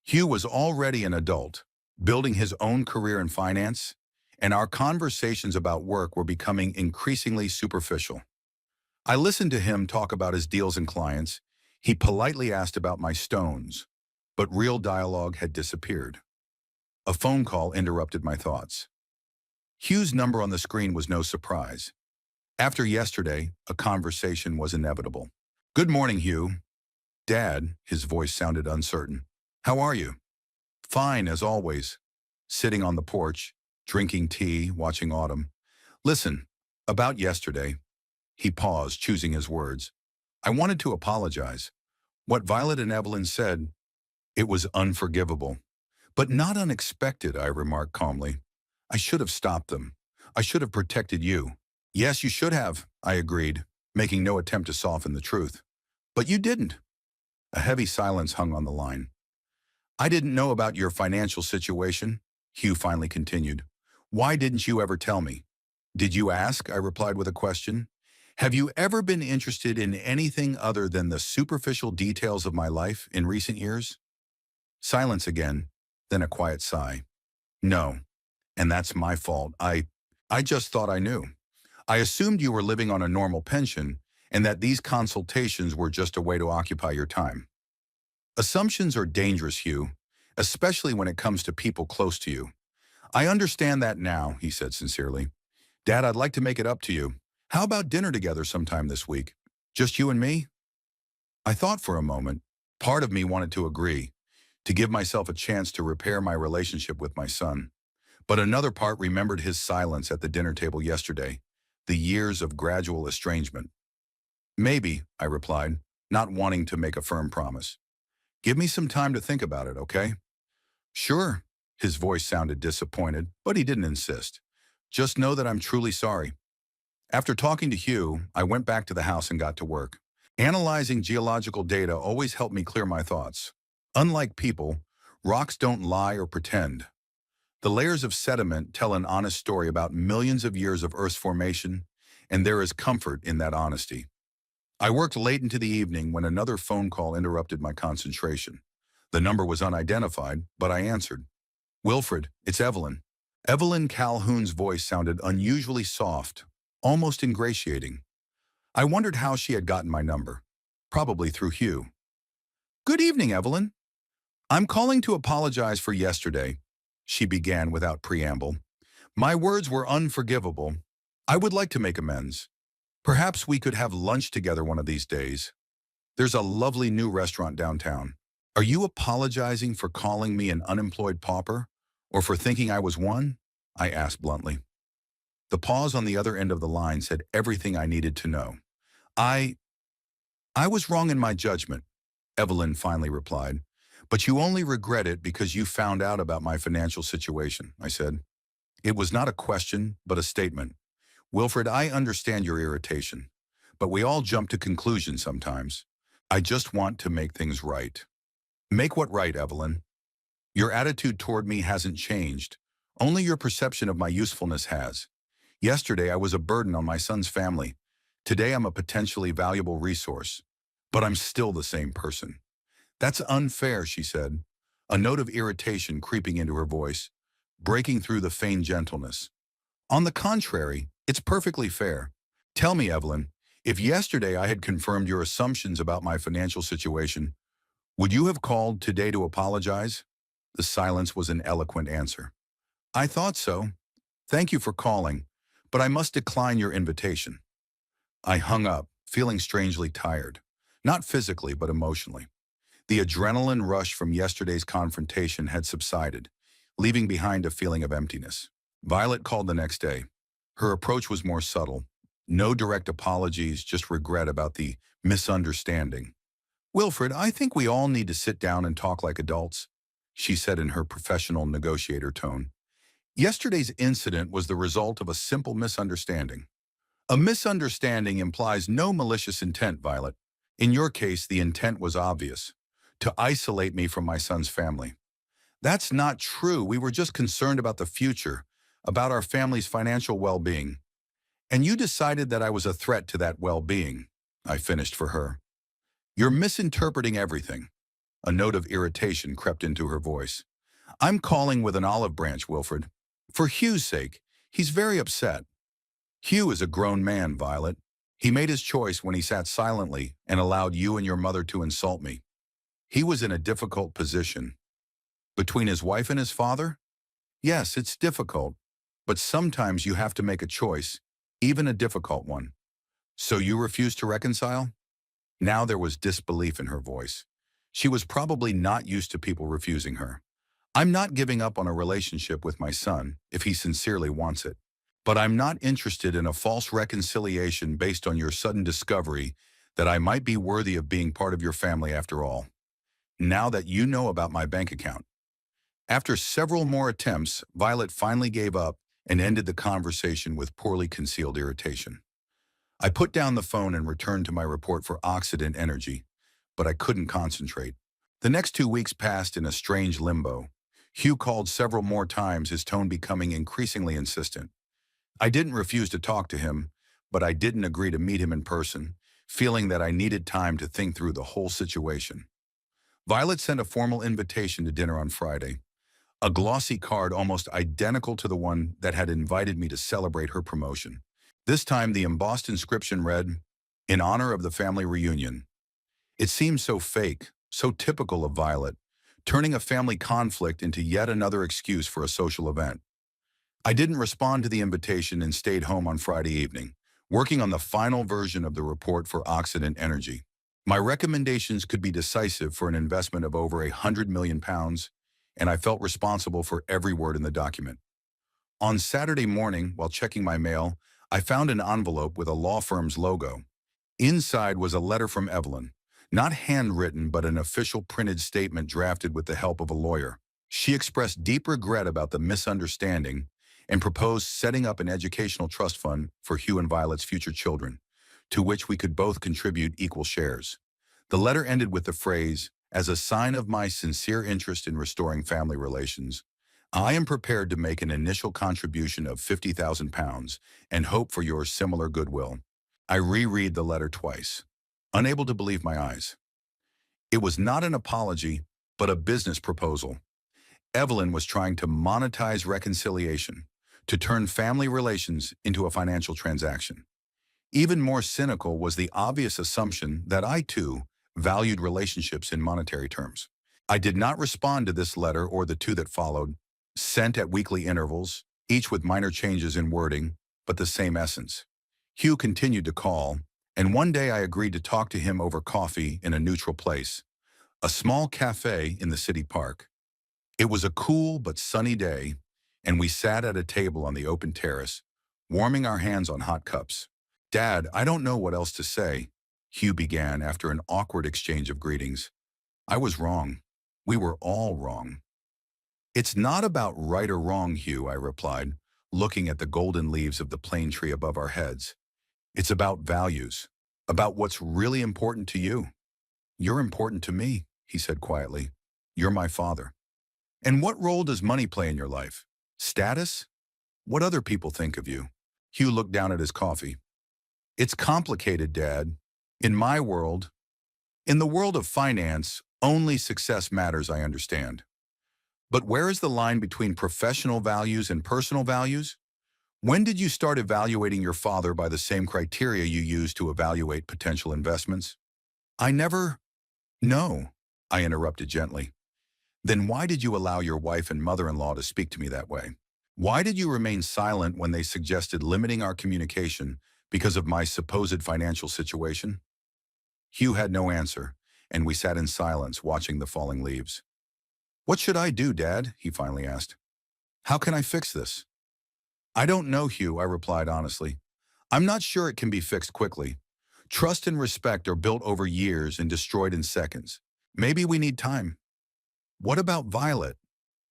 Speaker 1: Hugh was already an adult, building his own career in finance, and our conversations about work were becoming increasingly superficial. I listened to him talk about his deals and clients. He politely asked about my stones, but real dialogue had disappeared. A phone call interrupted my thoughts. Hugh's number on the screen was no surprise. After yesterday, a conversation was inevitable. Good morning, Hugh. Dad, his voice sounded uncertain. How are you? Fine, as always. Sitting on the porch, drinking tea, watching autumn. Listen, about yesterday. He paused, choosing his words. I wanted to apologize. What Violet and Evelyn said, it was unforgivable. But not unexpected, I remarked calmly. I should have stopped them. I should have protected you. Yes, you should have, I agreed, making no attempt to soften the truth. But you didn't. A heavy silence hung on the line. I didn't know about your financial situation, Hugh finally continued. Why didn't you ever tell me? Did you ask? I replied with a question. Have you ever been interested in anything other than the superficial details of my life in recent years? Silence again, then a quiet sigh. No, and that's my fault. I just thought I knew. I assumed you were living on a normal pension and that these consultations were just a way to occupy your time. Assumptions are dangerous, Hugh, especially when it comes to people close to you. I understand that now, he said sincerely. Dad, I'd like to make it up to you. How about dinner together sometime this week? Just you and me? I thought for a moment. Part of me wanted to agree, to give myself a chance to repair my relationship with my son. But another part remembered his silence at the dinner table yesterday, the years of gradual estrangement. Maybe, I replied, not wanting to make a firm promise. Give me some time to think about it, okay? Sure. His voice sounded disappointed, but he didn't insist. Just know that I'm truly sorry. After talking to Hugh, I went back to the house and got to work. Analyzing geological data always helped me clear my thoughts. Unlike people, rocks don't lie or pretend. The layers of sediment tell an honest story about millions of years of Earth's formation, and there is comfort in that honesty. I worked late into the evening when another phone call interrupted my concentration. The number was unidentified, but I answered. Wilfred, it's Evelyn. Evelyn Calhoun's voice sounded unusually soft, almost ingratiating. I wondered how she had gotten my number. Probably through Hugh. Good evening, Evelyn. I'm calling to apologize for yesterday, she began without preamble. My words were unforgivable. I would like to make amends. Perhaps we could have lunch together one of these days. There's a lovely new restaurant downtown. Are you apologizing for calling me an unemployed pauper, or for thinking I was one? I asked bluntly. The pause on the other end of the line said everything I needed to know. I was wrong in my judgment, Evelyn finally replied. But you only regret it because you found out about my financial situation, I said. It was not a question, but a statement. Wilfred, I understand your irritation, but we all jump to conclusions sometimes. I just want to make things right. Make what right, Evelyn? Your attitude toward me hasn't changed. Only your perception of my usefulness has. Yesterday, I was a burden on my son's family. Today, I'm a potentially valuable resource. But I'm still the same person. That's unfair, she said, a note of irritation creeping into her voice, breaking through the feigned gentleness. On the contrary, it's perfectly fair. Tell me, Evelyn, if yesterday I had confirmed your assumptions about my financial situation, would you have called today to apologize? The silence was an eloquent answer. I thought so. Thank you for calling, but I must decline your invitation. I hung up, feeling strangely tired. Not physically, but emotionally. The adrenaline rush from yesterday's confrontation had subsided, leaving behind a feeling of emptiness. Violet called the next day. Her approach was more subtle. No direct apologies, just regret about the misunderstanding. Wilfred, I think we all need to sit down and talk like adults, she said in her professional negotiator tone. Yesterday's incident was the result of a simple misunderstanding. A misunderstanding implies no malicious intent, Violet. In your case, the intent was obvious, to isolate me from my son's family. That's not true. We were just concerned about the future, about our family's financial well-being. And you decided that I was a threat to that well-being, I finished for her. You're misinterpreting everything. A note of irritation crept into her voice. I'm calling with an olive branch, Wilfred. For Hugh's sake, he's very upset. Hugh is a grown man, Violet. He made his choice when he sat silently and allowed you and your mother to insult me. He was in a difficult position. Between his wife and his father? Yes, it's difficult, but sometimes you have to make a choice, even a difficult one. So you refuse to reconcile? Now there was disbelief in her voice. She was probably not used to people refusing her. I'm not giving up on a relationship with my son if he sincerely wants it. But I'm not interested in a false reconciliation based on your sudden discovery that I might be worthy of being part of your family after all, now that you know about my bank account. After several more attempts, Violet finally gave up and ended the conversation with poorly concealed irritation. I put down the phone and returned to my report for Occident Energy, but I couldn't concentrate. The next 2 weeks passed in a strange limbo. Hugh called several more times, his tone becoming increasingly insistent. I didn't refuse to talk to him, but I didn't agree to meet him in person, feeling that I needed time to think through the whole situation. Violet sent a formal invitation to dinner on Friday, a glossy card almost identical to the one that had invited me to celebrate her promotion. This time, the embossed inscription read, "In honor of the family reunion." It seemed so fake, so typical of Violet, turning a family conflict into yet another excuse for a social event. I didn't respond to the invitation and stayed home on Friday evening, working on the final version of the report for Occident Energy. My recommendations could be decisive for an investment of over £100 million, and I felt responsible for every word in the document. On Saturday morning, while checking my mail, I found an envelope with a law firm's logo. Inside was a letter from Evelyn, not handwritten but an official printed statement drafted with the help of a lawyer. She expressed deep regret about the misunderstanding and proposed setting up an educational trust fund for Hugh and Violet's future children, to which we could both contribute equal shares. The letter ended with the phrase, "As a sign of my sincere interest in restoring family relations, I am prepared to make an initial contribution of £50,000 and hope for your similar goodwill." I reread the letter twice, unable to believe my eyes. It was not an apology, but a business proposal. Evelyn was trying to monetize reconciliation, to turn family relations into a financial transaction. Even more cynical was the obvious assumption that I, too, valued relationships in monetary terms. I did not respond to this letter or the two that followed, sent at weekly intervals, each with minor changes in wording, but the same essence. Hugh continued to call, and one day I agreed to talk to him over coffee in a neutral place, a small cafe in the city park. It was a cool but sunny day, and we sat at a table on the open terrace, warming our hands on hot cups. "Dad, I don't know what else to say," Hugh began after an awkward exchange of greetings. "I was wrong. We were all wrong." "It's not about right or wrong, Hugh," I replied, looking at the golden leaves of the plane tree above our heads. "It's about values, about what's really important to you." "You're important to me," he said quietly. "You're my father." "And what role does money play in your life? Status? What other people think of you?" Hugh looked down at his coffee. "It's complicated, Dad. In my world, in the world of finance, only success matters, I understand. But where is the line between professional values and personal values? When did you start evaluating your father by the same criteria you use to evaluate potential investments?" "I never—" "No," I interrupted gently. "Then why did you allow your wife and mother-in-law to speak to me that way? Why did you remain silent when they suggested limiting our communication because of my supposed financial situation?" Hugh had no answer, and we sat in silence watching the falling leaves. "What should I do, Dad?" he finally asked. "How can I fix this?" "I don't know, Hugh," I replied honestly. "I'm not sure it can be fixed quickly. Trust and respect are built over years and destroyed in seconds. Maybe we need time." "What about Violet?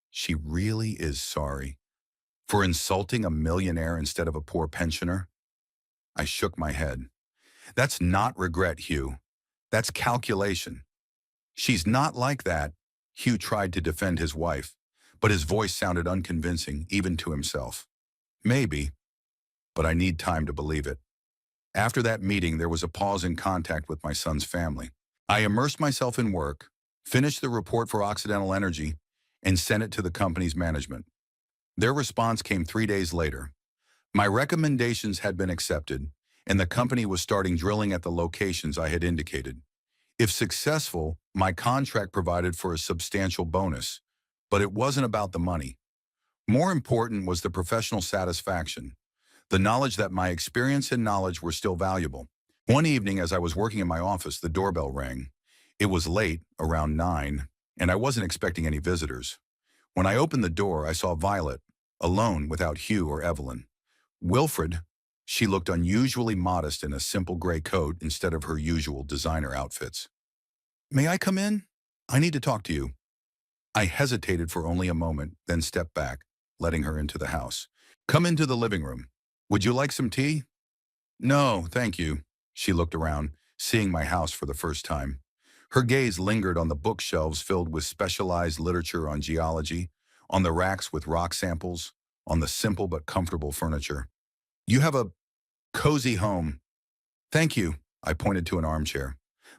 Speaker 1: She really is sorry for insulting a millionaire instead of a poor pensioner?" I shook my head. "That's not regret, Hugh. That's calculation. She's not like that." Hugh tried to defend his wife, but his voice sounded unconvincing even to himself. "Maybe, but I need time to believe it." After that meeting, there was a pause in contact with my son's family. I immersed myself in work, finished the report for Occidental Energy, and sent it to the company's management. Their response came 3 days later. My recommendations had been accepted, and the company was starting drilling at the locations I had indicated. If successful, my contract provided for a substantial bonus, but it wasn't about the money. More important was the professional satisfaction, the knowledge that my experience and knowledge were still valuable. One evening, as I was working in my office, the doorbell rang. It was late, around 9, and I wasn't expecting any visitors. When I opened the door, I saw Violet, alone without Hugh or Evelyn. "Wilfred," She looked unusually modest in a simple gray coat instead of her usual designer outfits. "May I come in? I need to talk to you." I hesitated for only a moment, then stepped back, letting her into the house. "Come into the living room. Would you like some tea?" "No, thank you." She looked around, seeing my house for the first time. Her gaze lingered on the bookshelves filled with specialized literature on geology, on the racks with rock samples, on the simple but comfortable furniture. "You have a cozy home." "Thank you." I pointed to an armchair.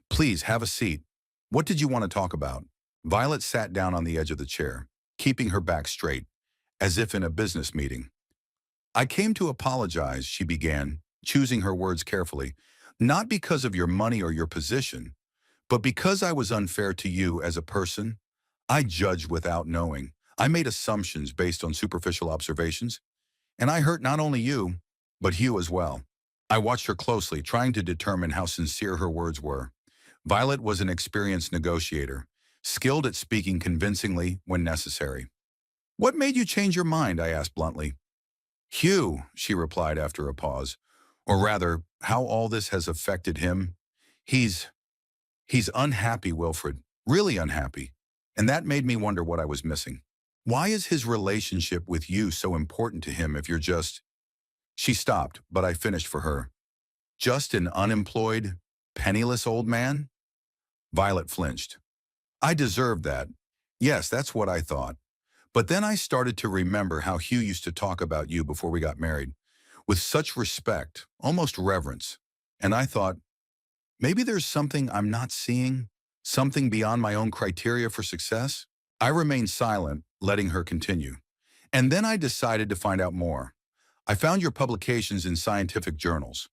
Speaker 1: "Please have a seat. What did you want to talk about?" Violet sat down on the edge of the chair, keeping her back straight, as if in a business meeting. "I came to apologize," she began, choosing her words carefully, "not because of your money or your position, but because I was unfair to you as a person. I judged without knowing. I made assumptions based on superficial observations, and I hurt not only you, but Hugh as well." I watched her closely, trying to determine how sincere her words were. Violet was an experienced negotiator, skilled at speaking convincingly when necessary. "What made you change your mind?" I asked bluntly. "Hugh," she replied after a pause, "or rather, how all this has affected him. He's, he's unhappy, Wilfred, really unhappy. And that made me wonder what I was missing. Why is his relationship with you so important to him if you're just—" She stopped, but I finished for her. "Just an unemployed, penniless old man?" Violet flinched. "I deserved that. Yes, that's what I thought. But then I started to remember how Hugh used to talk about you before we got married, with such respect, almost reverence. And I thought, maybe there's something I'm not seeing, something beyond my own criteria for success." I remained silent, letting her continue. "And then I decided to find out more. I found your publications in scientific journals.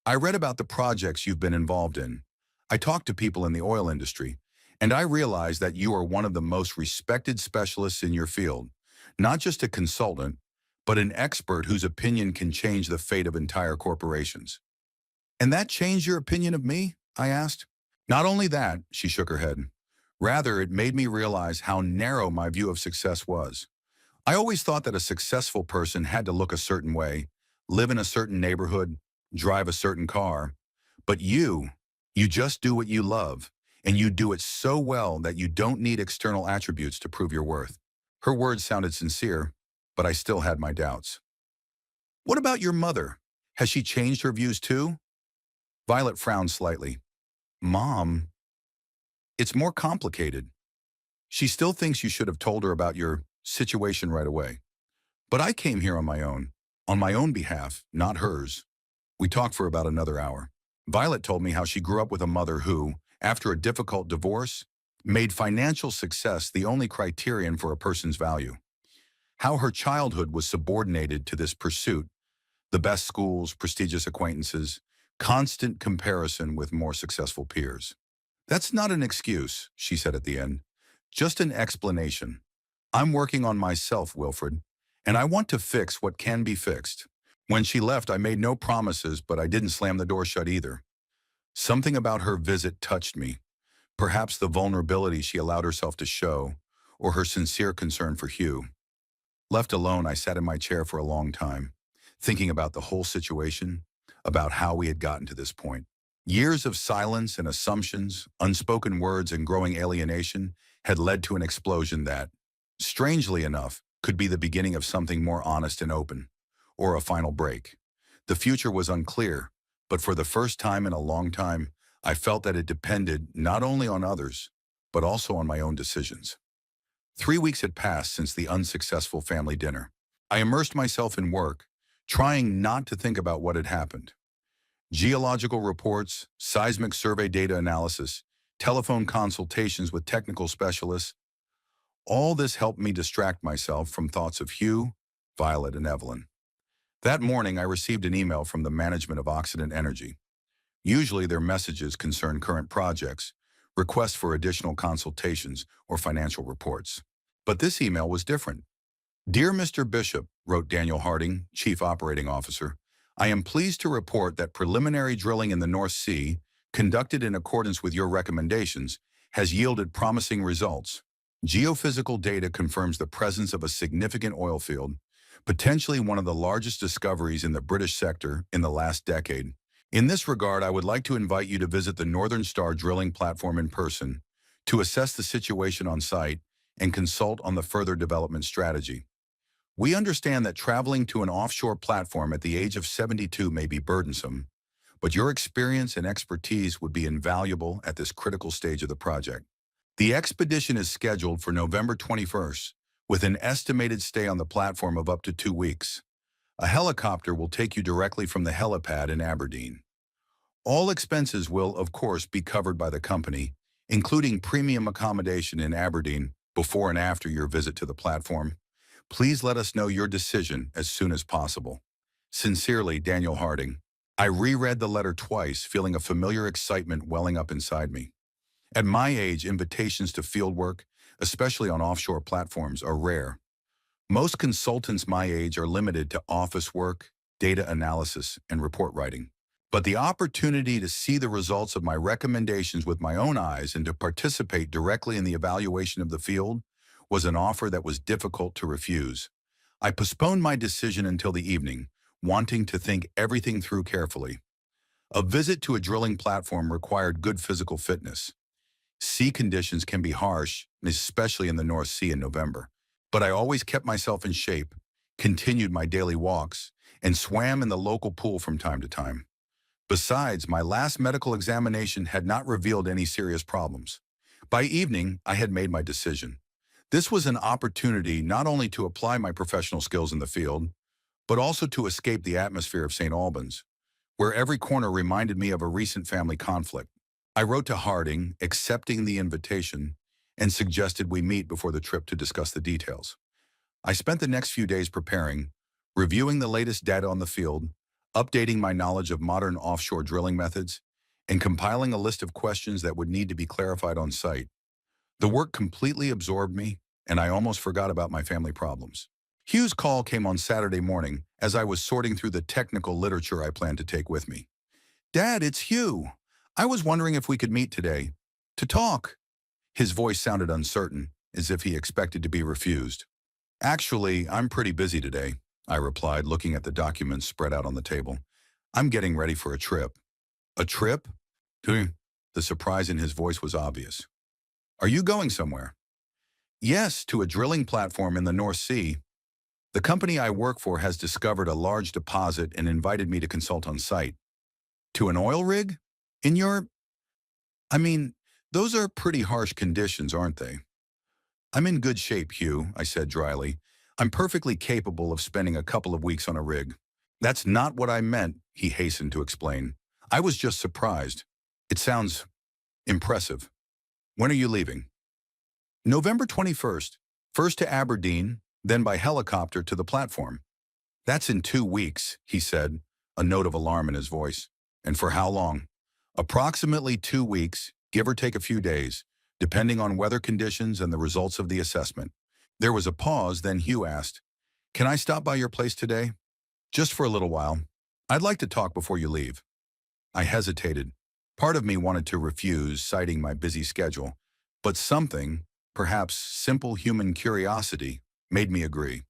Speaker 1: I read about the projects you've been involved in. I talked to people in the oil industry, and I realized that you are one of the most respected specialists in your field, not just a consultant, but an expert whose opinion can change the fate of entire corporations." "And that changed your opinion of me?" I asked. "Not only that," she shook her head. "Rather, it made me realize how narrow my view of success was. I always thought that a successful person had to look a certain way, live in a certain neighborhood, drive a certain car. But you just do what you love, and you do it so well that you don't need external attributes to prove your worth." Her words sounded sincere, but I still had my doubts. "What about your mother? Has she changed her views too?" Violet frowned slightly. "Mom, it's more complicated. She still thinks you should have told her about your situation right away. But I came here on my own behalf, not hers." We talked for about another hour. Violet told me how she grew up with a mother who, after a difficult divorce, made financial success the only criterion for a person's value. How her childhood was subordinated to this pursuit, the best schools, prestigious acquaintances, constant comparison with more successful peers. "That's not an excuse," she said at the end. "Just an explanation. I'm working on myself, Wilfred, and I want to fix what can be fixed." When she left, I made no promises, but I didn't slam the door shut either. Something about her visit touched me. Perhaps the vulnerability she allowed herself to show, or her sincere concern for Hugh. Left alone, I sat in my chair for a long time, thinking about the whole situation, about how we had gotten to this point. Years of silence and assumptions, unspoken words and growing alienation had led to an explosion that, strangely enough, could be the beginning of something more honest and open, or a final break. The future was unclear, but for the first time in a long time, I felt that it depended not only on others, but also on my own decisions. 3 weeks had passed since the unsuccessful family dinner. I immersed myself in work, trying not to think about what had happened. Geological reports, seismic survey data analysis, telephone consultations with technical specialists, all this helped me distract myself from thoughts of Hugh, Violet, and Evelyn. That morning, I received an email from the management of Occident Energy. Usually their messages concern current projects, requests for additional consultations, or financial reports. But this email was different. "Dear Mr. Bishop," wrote Daniel Harding, Chief Operating Officer, "I am pleased to report that preliminary drilling in the North Sea, conducted in accordance with your recommendations, has yielded promising results. Geophysical data confirms the presence of a significant oil field, potentially one of the largest discoveries in the British sector in the last decade. In this regard, I would like to invite you to visit the Northern Star drilling platform in person to assess the situation on site and consult on the further development strategy. We understand that traveling to an offshore platform at the age of 72 may be burdensome, but your experience and expertise would be invaluable at this critical stage of the project. The expedition is scheduled for November 21st, with an estimated stay on the platform of up to 2 weeks. A helicopter will take you directly from the helipad in Aberdeen. All expenses will, of course, be covered by the company, including premium accommodation in Aberdeen before and after your visit to the platform. Please let us know your decision as soon as possible. Sincerely, Daniel Harding. I reread the letter twice, feeling a familiar excitement welling up inside me. At my age, invitations to fieldwork, especially on offshore platforms, are rare. Most consultants my age are limited to office work, data analysis, and report writing. But the opportunity to see the results of my recommendations with my own eyes and to participate directly in the evaluation of the field was an offer that was difficult to refuse. I postponed my decision until the evening, wanting to think everything through carefully. A visit to a drilling platform required good physical fitness. Sea conditions can be harsh, especially in the North Sea in November. But I always kept myself in shape, continued my daily walks, and swam in the local pool from time to time. Besides, my last medical examination had not revealed any serious problems. By evening, I had made my decision. This was an opportunity not only to apply my professional skills in the field, but also to escape the atmosphere of St. Albans, where every corner reminded me of a recent family conflict. I wrote to Harding, accepting the invitation, and suggested we meet before the trip to discuss the details. I spent the next few days preparing, reviewing the latest data on the field, updating my knowledge of modern offshore drilling methods, and compiling a list of questions that would need to be clarified on site. The work completely absorbed me, and I almost forgot about my family problems. Hugh's call came on Saturday morning as I was sorting through the technical literature I planned to take with me. "Dad, it's Hugh. I was wondering if we could meet today. To talk." His voice sounded uncertain, as if he expected to be refused. "Actually, I'm pretty busy today," I replied, looking at the documents spread out on the table. "I'm getting ready for a trip." "A trip?" The surprise in his voice was obvious. "Are you going somewhere?" "Yes, to a drilling platform in the North Sea. The company I work for has discovered a large deposit and invited me to consult on site." "To an oil rig? In your... I mean, those are pretty harsh conditions, aren't they?" "I'm in good shape, Hugh," I said dryly. "I'm perfectly capable of spending a couple of weeks on a rig." "That's not what I meant," he hastened to explain. "I was just surprised. It sounds impressive. When are you leaving?" "November 21st. First to Aberdeen, then by helicopter to the platform." "That's in 2 weeks," he said, a note of alarm in his voice. "And for how long?" "Approximately 2 weeks, give or take a few days, depending on weather conditions and the results of the assessment." There was a pause, then Hugh asked, "Can I stop by your place today?" "Just for a little while. I'd like to talk before you leave." I hesitated. Part of me wanted to refuse, citing my busy schedule, but something, perhaps simple human curiosity, made me agree.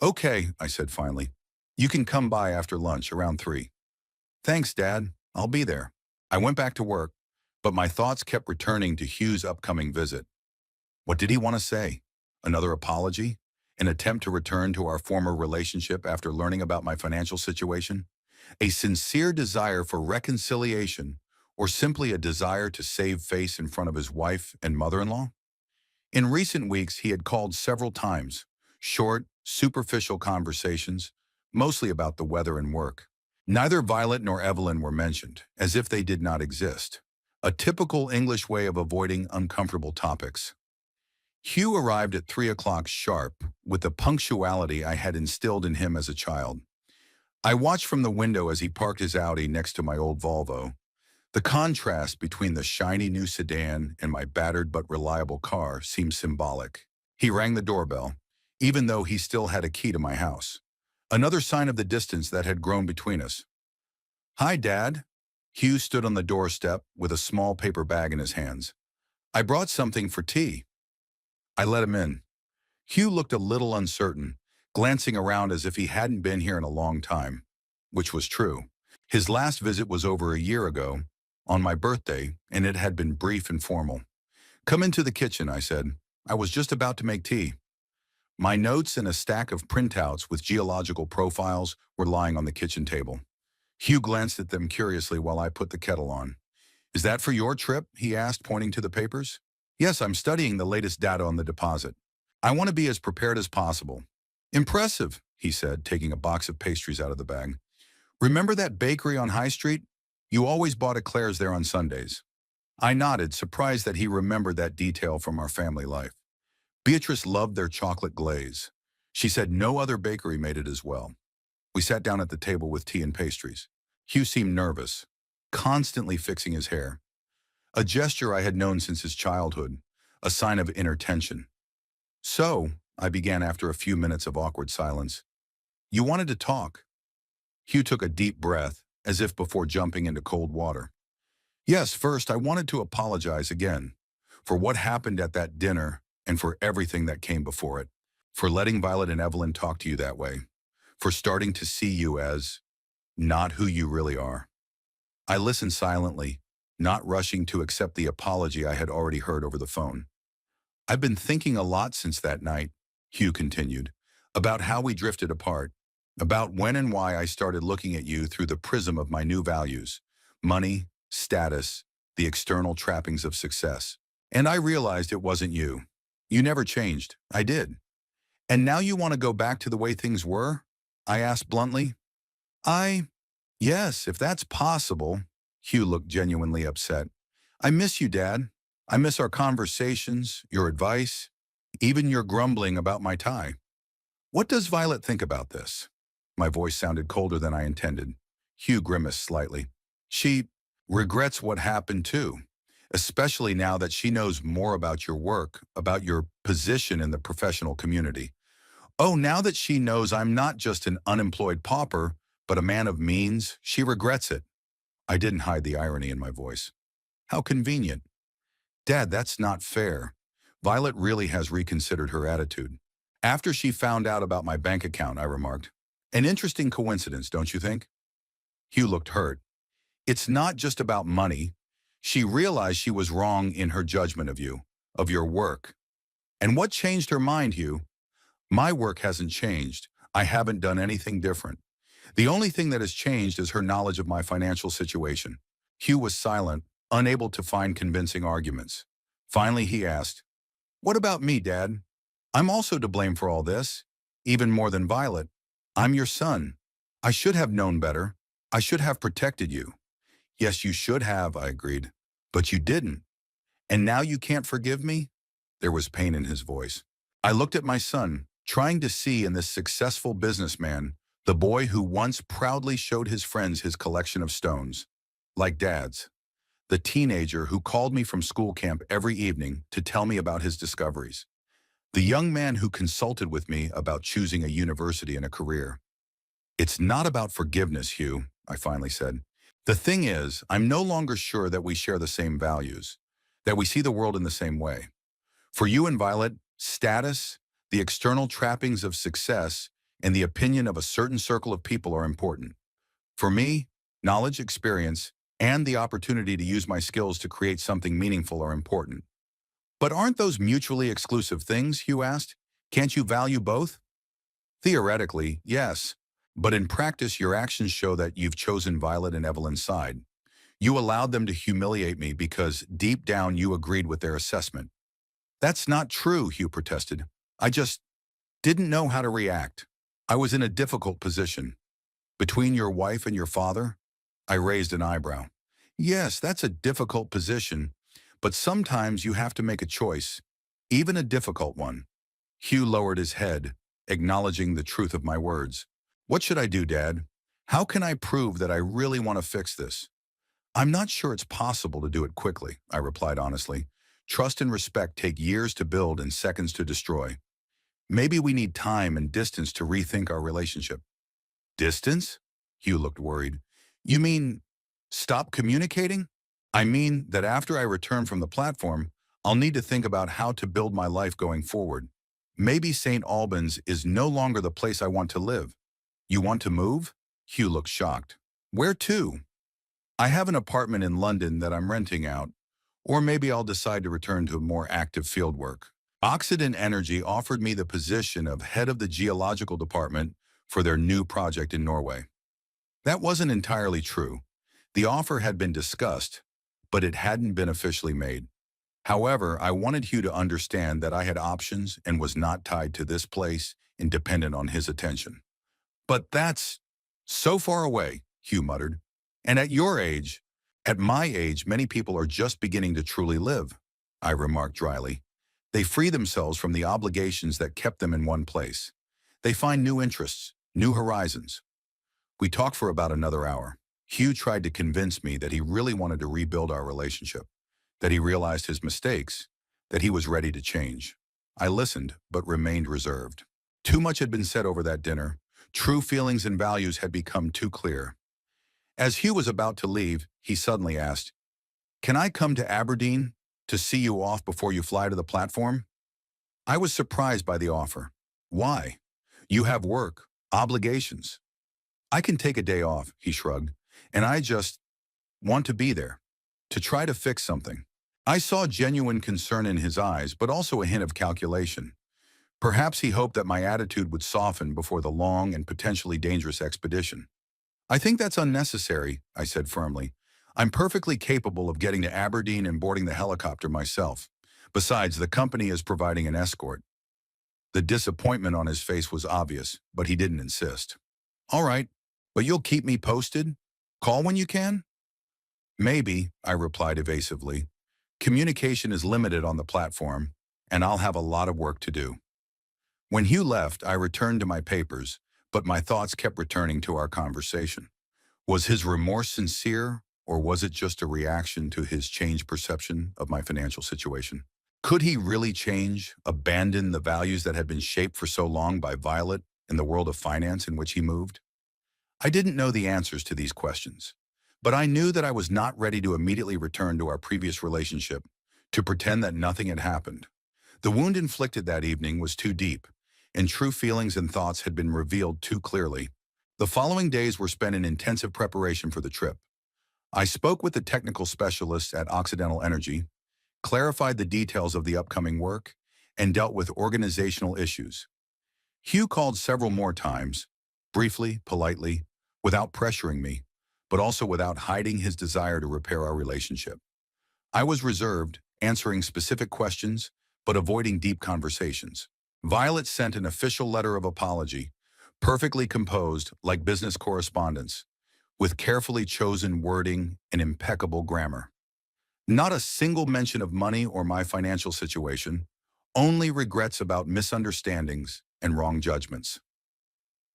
Speaker 1: "Okay," I said finally. "You can come by after lunch around 3. "Thanks, Dad. I'll be there." I went back to work, but my thoughts kept returning to Hugh's upcoming visit. What did he want to say? Another apology? An attempt to return to our former relationship after learning about my financial situation? A sincere desire for reconciliation, or simply a desire to save face in front of his wife and mother-in-law? In recent weeks, he had called several times, short, superficial conversations, mostly about the weather and work. Neither Violet nor Evelyn were mentioned, as if they did not exist. A typical English way of avoiding uncomfortable topics. Hugh arrived at 3 o'clock sharp, with the punctuality I had instilled in him as a child. I watched from the window as he parked his Audi next to my old Volvo. The contrast between the shiny new sedan and my battered but reliable car seemed symbolic. He rang the doorbell, even though he still had a key to my house. Another sign of the distance that had grown between us. "Hi, Dad." Hugh stood on the doorstep with a small paper bag in his hands. "I brought something for tea." I let him in. Hugh looked a little uncertain, glancing around as if he hadn't been here in a long time, which was true. His last visit was over a year ago, on my birthday, and it had been brief and formal. "Come into the kitchen," I said. "I was just about to make tea." My notes and a stack of printouts with geological profiles were lying on the kitchen table. Hugh glanced at them curiously while I put the kettle on. "Is that for your trip?" he asked, pointing to the papers. "Yes, I'm studying the latest data on the deposit. I want to be as prepared as possible." "Impressive," he said, taking a box of pastries out of the bag. "Remember that bakery on High Street? You always bought eclairs there on Sundays." I nodded, surprised that he remembered that detail from our family life. Beatrice loved their chocolate glaze. She said no other bakery made it as well. We sat down at the table with tea and pastries. Hugh seemed nervous, constantly fixing his hair, a gesture I had known since his childhood, a sign of inner tension. "So," I began after a few minutes of awkward silence, "you wanted to talk." Hugh took a deep breath, as if before jumping into cold water. "Yes, first, I wanted to apologize again for what happened at that dinner and for everything that came before it, for letting Violet and Evelyn talk to you that way, for starting to see you as not who you really are." I listened silently, not rushing to accept the apology I had already heard over the phone. "I've been thinking a lot since that night," Hugh continued, "about how we drifted apart, about when and why I started looking at you through the prism of my new values, money, status, the external trappings of success. And I realized it wasn't you. You never changed. I did. And now you want to go back to the way things were?" I asked bluntly. I, yes, if that's possible." Hugh looked genuinely upset. "I miss you, Dad. I miss our conversations, your advice, even your grumbling about my tie. What does Violet think about this?" My voice sounded colder than I intended. Hugh grimaced slightly. "She regrets what happened too, especially now that she knows more about your work, about your position in the professional community. Oh, now that she knows I'm not just an unemployed pauper, but a man of means, she regrets it." I didn't hide the irony in my voice. "How convenient." "Dad, that's not fair. Violet really has reconsidered her attitude. After she found out about my bank account," I remarked. "An interesting coincidence, don't you think?" Hugh looked hurt. "It's not just about money. She realized she was wrong in her judgment of you, of your work." "And what changed her mind, Hugh?" "My work hasn't changed. I haven't done anything different. The only thing that has changed is her knowledge of my financial situation." Hugh was silent, unable to find convincing arguments. Finally, he asked, "What about me, Dad? I'm also to blame for all this, even more than Violet. I'm your son. I should have known better. I should have protected you." "Yes, you should have," I agreed. "But you didn't. And now you can't forgive me?" There was pain in his voice. I looked at my son, trying to see in this successful businessman the boy who once proudly showed his friends his collection of stones, like Dad's. The teenager who called me from school camp every evening to tell me about his discoveries. The young man who consulted with me about choosing a university and a career. "It's not about forgiveness, Hugh," I finally said. "The thing is, I'm no longer sure that we share the same values, that we see the world in the same way. For you and Violet, status, the external trappings of success, and the opinion of a certain circle of people are important. For me, knowledge, experience, and the opportunity to use my skills to create something meaningful are important." "But aren't those mutually exclusive things?" Hugh asked. "Can't you value both?" "Theoretically, yes. But in practice, your actions show that you've chosen Violet and Evelyn's side. You allowed them to humiliate me because deep down you agreed with their assessment." "That's not true," Hugh protested. "I just didn't know how to react. I was in a difficult position. Between your wife and your father?" I raised an eyebrow. "Yes, that's a difficult position, but sometimes you have to make a choice, even a difficult one." Hugh lowered his head, acknowledging the truth of my words. "What should I do, Dad? How can I prove that I really want to fix this?" "I'm not sure it's possible to do it quickly," I replied honestly. "Trust and respect take years to build and seconds to destroy. Maybe we need time and distance to rethink our relationship." "Distance?" Hugh looked worried. "You mean stop communicating?" "I mean that after I return from the platform, I'll need to think about how to build my life going forward. Maybe St. Albans is no longer the place I want to live. You want to move? Hugh looked shocked. Where to? I have an apartment in London that I'm renting out, or maybe I'll decide to return to more active fieldwork. Occident Energy offered me the position of head of the geological department for their new project in Norway. That wasn't entirely true. The offer had been discussed, but it hadn't been officially made. However, I wanted Hugh to understand that I had options and was not tied to this place and dependent on his attention. But that's so far away, Hugh muttered. And at my age, many people are just beginning to truly live, I remarked dryly. They free themselves from the obligations that kept them in one place. They find new interests, new horizons. We talked for about another hour. Hugh tried to convince me that he really wanted to rebuild our relationship, that he realized his mistakes, that he was ready to change. I listened, but remained reserved. Too much had been said over that dinner. True feelings and values had become too clear. As Hugh was about to leave, he suddenly asked, "Can I come to Aberdeen to see you off before you fly to the platform?" I was surprised by the offer. Why? You have work, obligations. I can take a day off, he shrugged, and I just want to be there, to try to fix something. I saw genuine concern in his eyes, but also a hint of calculation. Perhaps he hoped that my attitude would soften before the long and potentially dangerous expedition. I think that's unnecessary, I said firmly. I'm perfectly capable of getting to Aberdeen and boarding the helicopter myself. Besides, the company is providing an escort. The disappointment on his face was obvious, but he didn't insist. All right, but you'll keep me posted? Call when you can? Maybe, I replied evasively. Communication is limited on the platform, and I'll have a lot of work to do. When Hugh left, I returned to my papers, but my thoughts kept returning to our conversation. Was his remorse sincere, or was it just a reaction to his changed perception of my financial situation? Could he really change, abandon the values that had been shaped for so long by Violet in the world of finance in which he moved? I didn't know the answers to these questions, but I knew that I was not ready to immediately return to our previous relationship, to pretend that nothing had happened. The wound inflicted that evening was too deep, and true feelings and thoughts had been revealed too clearly. The following days were spent in intensive preparation for the trip. I spoke with the technical specialists at Occidental Energy, clarified the details of the upcoming work, and dealt with organizational issues. Hugh called several more times, briefly, politely, without pressuring me, but also without hiding his desire to repair our relationship. I was reserved, answering specific questions, but avoiding deep conversations. Violet sent an official letter of apology, perfectly composed like business correspondence, with carefully chosen wording and impeccable grammar. Not a single mention of money or my financial situation, only regrets about misunderstandings and wrong judgments.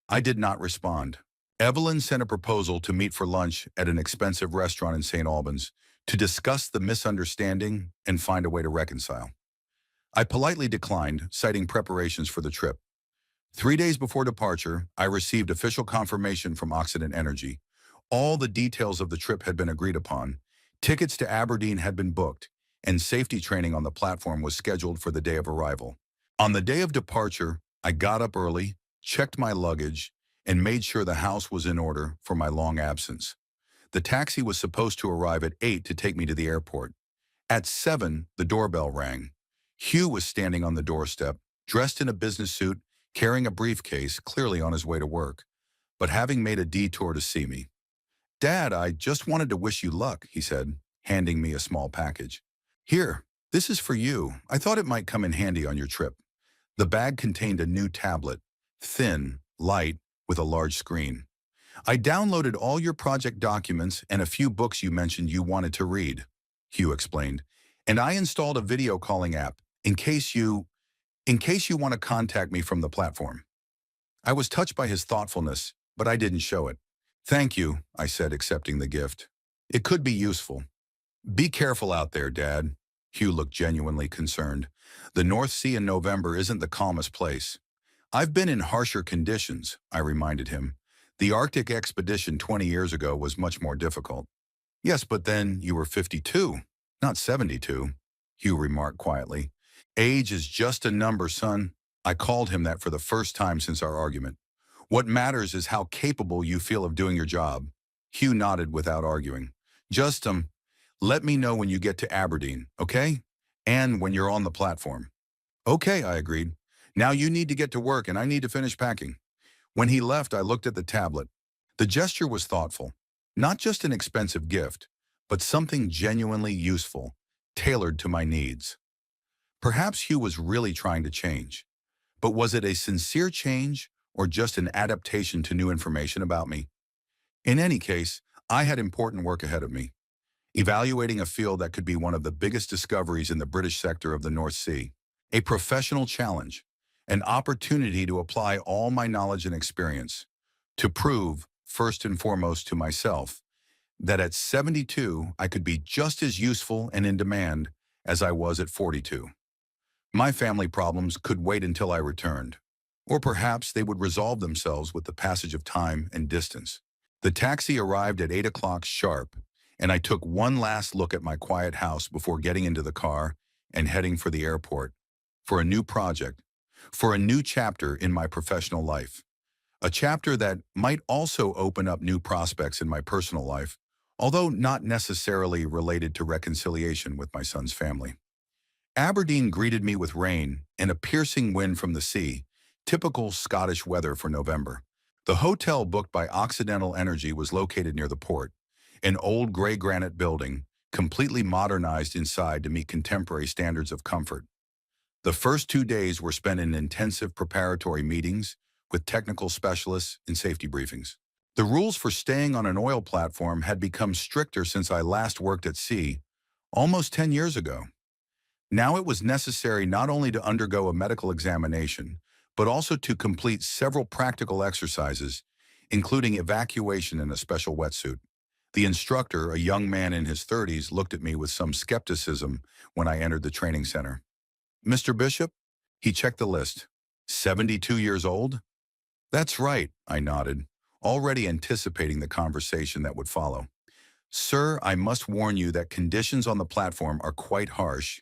Speaker 1: I did not respond. Evelyn sent a proposal to meet for lunch at an expensive restaurant in St. Albans to discuss the misunderstanding and find a way to reconcile. I politely declined, citing preparations for the trip. 3 days before departure, I received official confirmation from Occident Energy. All the details of the trip had been agreed upon. Tickets to Aberdeen had been booked, and safety training on the platform was scheduled for the day of arrival. On the day of departure, I got up early, checked my luggage, and made sure the house was in order for my long absence. The taxi was supposed to arrive at 8 to take me to the airport. At 7, the doorbell rang. Hugh was standing on the doorstep, dressed in a business suit, carrying a briefcase, clearly on his way to work, but having made a detour to see me. "Dad, I just wanted to wish you luck," he said, handing me a small package. "Here, this is for you. I thought it might come in handy on your trip." The bag contained a new tablet, thin, light, with a large screen. "I downloaded all your project documents and a few books you mentioned you wanted to read," Hugh explained. "And I installed a video calling app in case you want to contact me from the platform." I was touched by his thoughtfulness, but I didn't show it. "Thank you," I said, accepting the gift. "It could be useful." "Be careful out there, Dad." Hugh looked genuinely concerned. "The North Sea in November isn't the calmest place." "I've been in harsher conditions," I reminded him. "The Arctic expedition 20 years ago was much more difficult." "Yes, but then you were 52, not 72, Hugh remarked quietly. "Age is just a number, son. I called him that for the first time since our argument. What matters is how capable you feel of doing your job. Hugh nodded without arguing. Just, let me know when you get to Aberdeen, okay? And when you're on the platform. Okay, I agreed. Now you need to get to work and I need to finish packing. When he left, I looked at the tablet. The gesture was thoughtful. Not just an expensive gift, but something genuinely useful, tailored to my needs. Perhaps Hugh was really trying to change. But was it a sincere change or just an adaptation to new information about me? In any case, I had important work ahead of me, evaluating a field that could be one of the biggest discoveries in the British sector of the North Sea, a professional challenge, an opportunity to apply all my knowledge and experience, to prove, first and foremost to myself, that at 72 I could be just as useful and in demand as I was at 42. My family problems could wait until I returned, or perhaps they would resolve themselves with the passage of time and distance. The taxi arrived at 8 o'clock sharp, and I took one last look at my quiet house before getting into the car and heading for the airport, for a new project, for a new chapter in my professional life, a chapter that might also open up new prospects in my personal life, although not necessarily related to reconciliation with my son's family. Aberdeen greeted me with rain and a piercing wind from the sea, typical Scottish weather for November. The hotel booked by Occidental Energy was located near the port, an old gray granite building, completely modernized inside to meet contemporary standards of comfort. The first 2 days were spent in intensive preparatory meetings with technical specialists and safety briefings. The rules for staying on an oil platform had become stricter since I last worked at sea, almost 10 years ago. Now it was necessary not only to undergo a medical examination, but also to complete several practical exercises, including evacuation in a special wetsuit. The instructor, a young man in his 30s, looked at me with some skepticism when I entered the training center. Mr. Bishop? He checked the list. 72 years old? That's right, I nodded, already anticipating the conversation that would follow. Sir, I must warn you that conditions on the platform are quite harsh.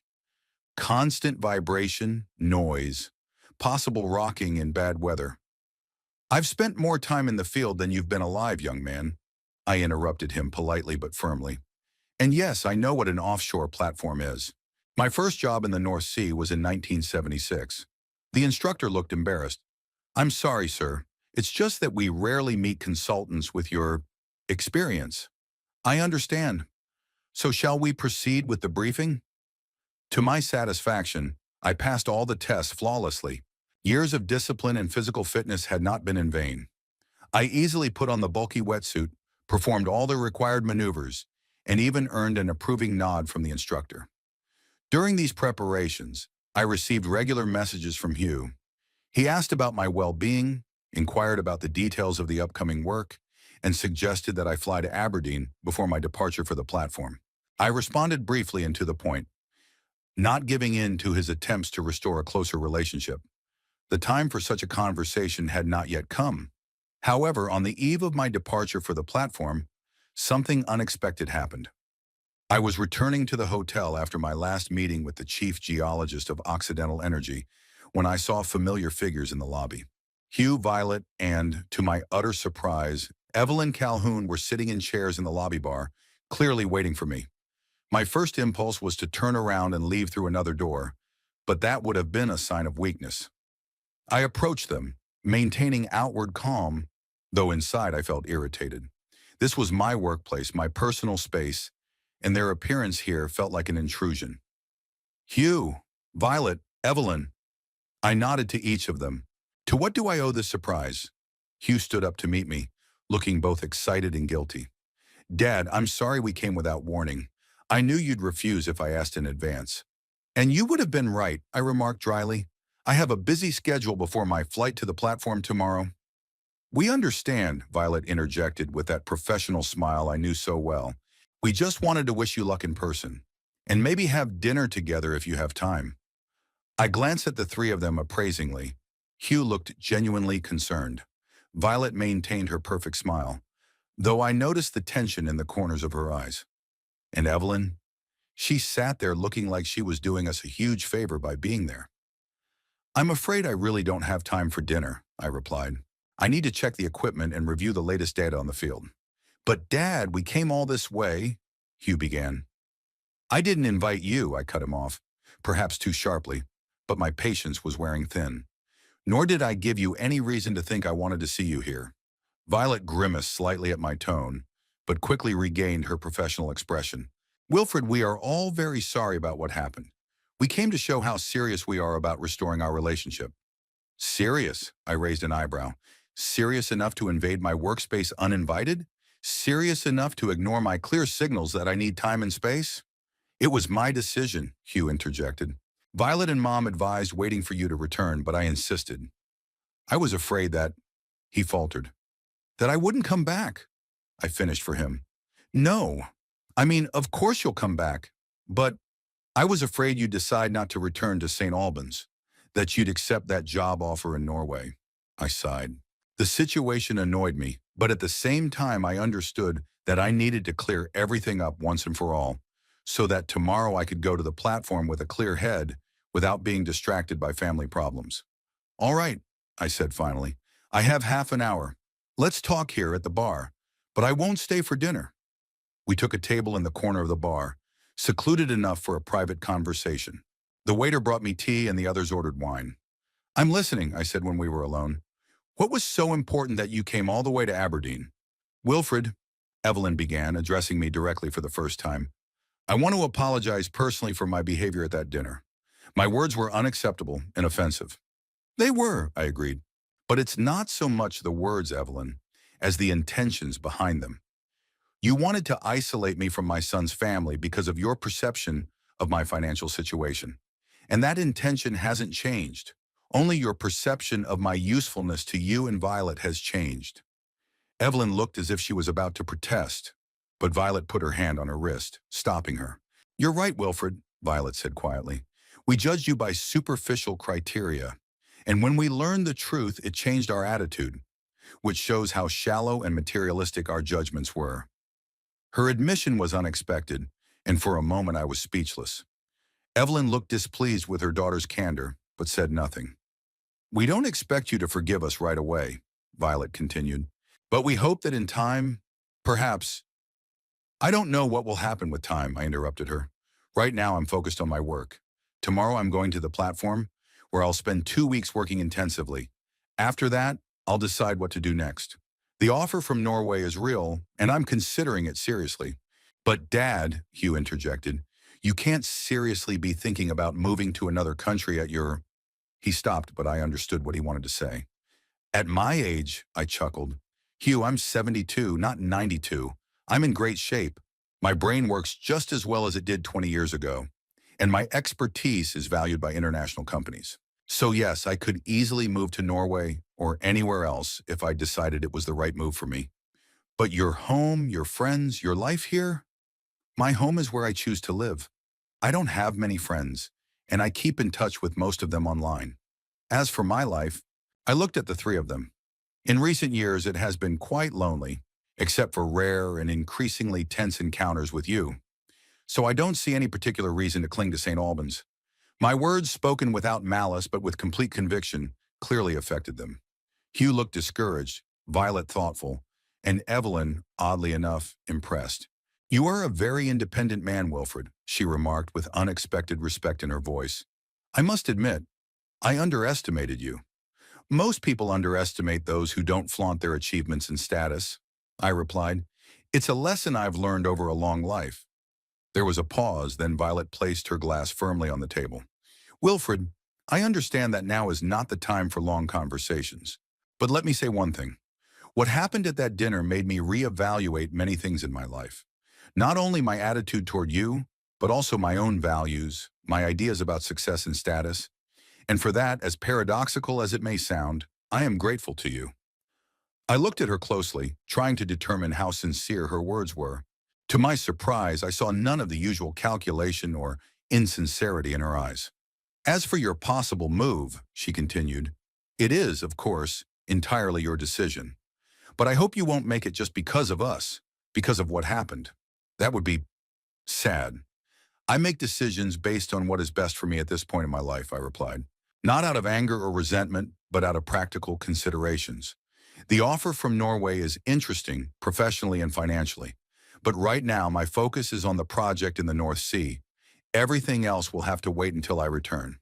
Speaker 1: Constant vibration, noise, possible rocking in bad weather. I've spent more time in the field than you've been alive, young man. I interrupted him politely but firmly. And yes, I know what an offshore platform is. My first job in the North Sea was in 1976. The instructor looked embarrassed. I'm sorry, sir. It's just that we rarely meet consultants with your experience. I understand. So shall we proceed with the briefing? To my satisfaction, I passed all the tests flawlessly. Years of discipline and physical fitness had not been in vain. I easily put on the bulky wetsuit, performed all the required maneuvers, and even earned an approving nod from the instructor. During these preparations, I received regular messages from Hugh. He asked about my well-being, inquired about the details of the upcoming work, and suggested that I fly to Aberdeen before my departure for the platform. I responded briefly and to the point, not giving in to his attempts to restore a closer relationship. The time for such a conversation had not yet come. However, on the eve of my departure for the platform, something unexpected happened. I was returning to the hotel after my last meeting with the chief geologist of Occidental Energy when I saw familiar figures in the lobby. Hugh, Violet, and, to my utter surprise, Evelyn Calhoun were sitting in chairs in the lobby bar, clearly waiting for me. My first impulse was to turn around and leave through another door, but that would have been a sign of weakness. I approached them, maintaining outward calm, though inside I felt irritated. This was my workplace, my personal space, and their appearance here felt like an intrusion. Hugh, Violet, Evelyn. I nodded to each of them. To what do I owe this surprise? Hugh stood up to meet me, looking both excited and guilty. Dad, I'm sorry we came without warning. I knew you'd refuse if I asked in advance. And you would have been right, I remarked dryly. I have a busy schedule before my flight to the platform tomorrow. We understand, Violet interjected with that professional smile I knew so well. We just wanted to wish you luck in person, and maybe have dinner together if you have time. I glanced at the three of them appraisingly. Hugh looked genuinely concerned. Violet maintained her perfect smile, though I noticed the tension in the corners of her eyes. And Evelyn? She sat there looking like she was doing us a huge favor by being there. I'm afraid I really don't have time for dinner, I replied. I need to check the equipment and review the latest data on the field. But Dad, we came all this way, Hugh began. I didn't invite you, I cut him off, perhaps too sharply, but my patience was wearing thin. Nor did I give you any reason to think I wanted to see you here. Violet grimaced slightly at my tone, but quickly regained her professional expression. Wilfred, we are all very sorry about what happened. We came to show how serious we are about restoring our relationship. Serious? I raised an eyebrow. Serious enough to invade my workspace uninvited? Serious enough to ignore my clear signals that I need time and space? It was my decision, Hugh interjected. Violet and Mom advised waiting for you to return, but I insisted. I was afraid that, he faltered, that I wouldn't come back. I finished for him. No. I mean, of course you'll come back. But I was afraid you'd decide not to return to St. Albans, that you'd accept that job offer in Norway. I sighed. The situation annoyed me, but at the same time I understood that I needed to clear everything up once and for all, so that tomorrow I could go to the platform with a clear head without being distracted by family problems. All right, I said finally. I have half an hour. Let's talk here at the bar, but I won't stay for dinner. We took a table in the corner of the bar, secluded enough for a private conversation. The waiter brought me tea and the others ordered wine. I'm listening, I said when we were alone. What was so important that you came all the way to Aberdeen? Wilfred, Evelyn began, addressing me directly for the first time. I want to apologize personally for my behavior at that dinner. My words were unacceptable and offensive. They were, I agreed. But it's not so much the words, Evelyn, as the intentions behind them. You wanted to isolate me from my son's family because of your perception of my financial situation. And that intention hasn't changed. Only your perception of my usefulness to you and Violet has changed. Evelyn looked as if she was about to protest, but Violet put her hand on her wrist, stopping her. You're right, Wilfred, Violet said quietly. We judged you by superficial criteria. And when we learned the truth, it changed our attitude, which shows how shallow and materialistic our judgments were. Her admission was unexpected, and for a moment I was speechless. Evelyn looked displeased with her daughter's candor, but said nothing. We don't expect you to forgive us right away, Violet continued, but we hope that in time, perhaps. I don't know what will happen with time, I interrupted her. Right now I'm focused on my work. Tomorrow I'm going to the platform, where I'll spend 2 weeks working intensively. After that, I'll decide what to do next. The offer from Norway is real, and I'm considering it seriously. But Dad, Hugh interjected, you can't seriously be thinking about moving to another country at your... He stopped, but I understood what he wanted to say. At my age, I chuckled. Hugh, I'm 72, not 92. I'm in great shape. My brain works just as well as it did 20 years ago. And my expertise is valued by international companies. So yes, I could easily move to Norway or anywhere else if I decided it was the right move for me. But your home, your friends, your life here? My home is where I choose to live. I don't have many friends, and I keep in touch with most of them online. As for my life, I looked at the three of them. In recent years, it has been quite lonely, except for rare and increasingly tense encounters with you. So I don't see any particular reason to cling to St. Albans. My words, spoken without malice but with complete conviction, clearly affected them. Hugh looked discouraged, Violet thoughtful, and Evelyn, oddly enough, impressed. You are a very independent man, Wilfred, she remarked with unexpected respect in her voice. I must admit, I underestimated you. Most people underestimate those who don't flaunt their achievements and status, I replied. It's a lesson I've learned over a long life. There was a pause, then Violet placed her glass firmly on the table. Wilfred, I understand that now is not the time for long conversations. But let me say one thing. What happened at that dinner made me reevaluate many things in my life. Not only my attitude toward you, but also my own values, my ideas about success and status. And for that, as paradoxical as it may sound, I am grateful to you. I looked at her closely, trying to determine how sincere her words were. To my surprise, I saw none of the usual calculation or insincerity in her eyes. As for your possible move, she continued, it is, of course, entirely your decision. But I hope you won't make it just because of us, because of what happened. That would be sad. I make decisions based on what is best for me at this point in my life, I replied. Not out of anger or resentment, but out of practical considerations. The offer from Norway is interesting, professionally and financially. But right now, my focus is on the project in the North Sea. Everything else will have to wait until I return.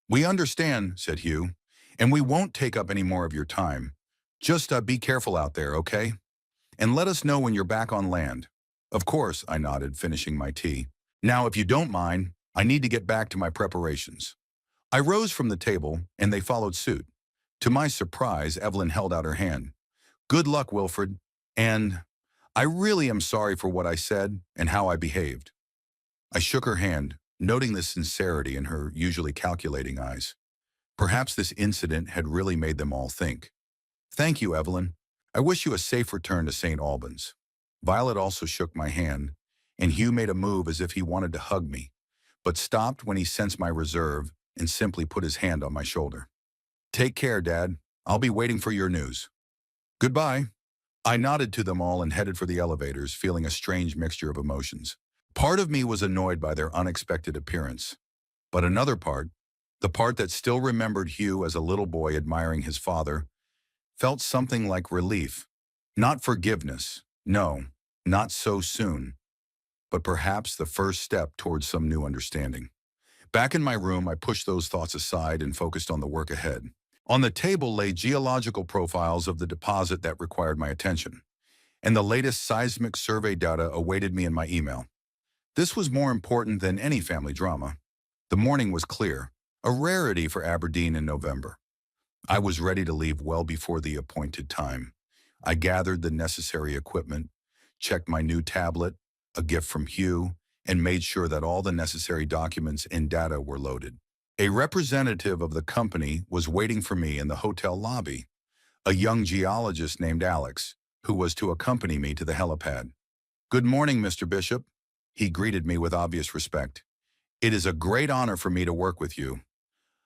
Speaker 1: We understand, said Hugh, and we won't take up any more of your time. Just be careful out there, okay? And let us know when you're back on land. Of course, I nodded, finishing my tea. Now, if you don't mind, I need to get back to my preparations. I rose from the table, and they followed suit. To my surprise, Evelyn held out her hand. Good luck, Wilfred. And I really am sorry for what I said and how I behaved. I shook her hand, noting the sincerity in her usually calculating eyes. Perhaps this incident had really made them all think. Thank you, Evelyn. I wish you a safe return to St. Albans. Violet also shook my hand, and Hugh made a move as if he wanted to hug me, but stopped when he sensed my reserve and simply put his hand on my shoulder. Take care, Dad. I'll be waiting for your news. Goodbye. I nodded to them all and headed for the elevators, feeling a strange mixture of emotions. Part of me was annoyed by their unexpected appearance, but another part, the part that still remembered Hugh as a little boy admiring his father, felt something like relief. Not forgiveness, no, not so soon, but perhaps the first step towards some new understanding. Back in my room, I pushed those thoughts aside and focused on the work ahead. On the table lay geological profiles of the deposit that required my attention, and the latest seismic survey data awaited me in my email. This was more important than any family drama. The morning was clear, a rarity for Aberdeen in November. I was ready to leave well before the appointed time. I gathered the necessary equipment, checked my new tablet, a gift from Hugh, and made sure that all the necessary documents and data were loaded. A representative of the company was waiting for me in the hotel lobby, a young geologist named Alex, who was to accompany me to the helipad. Good morning, Mr. Bishop. He greeted me with obvious respect. It is a great honor for me to work with you.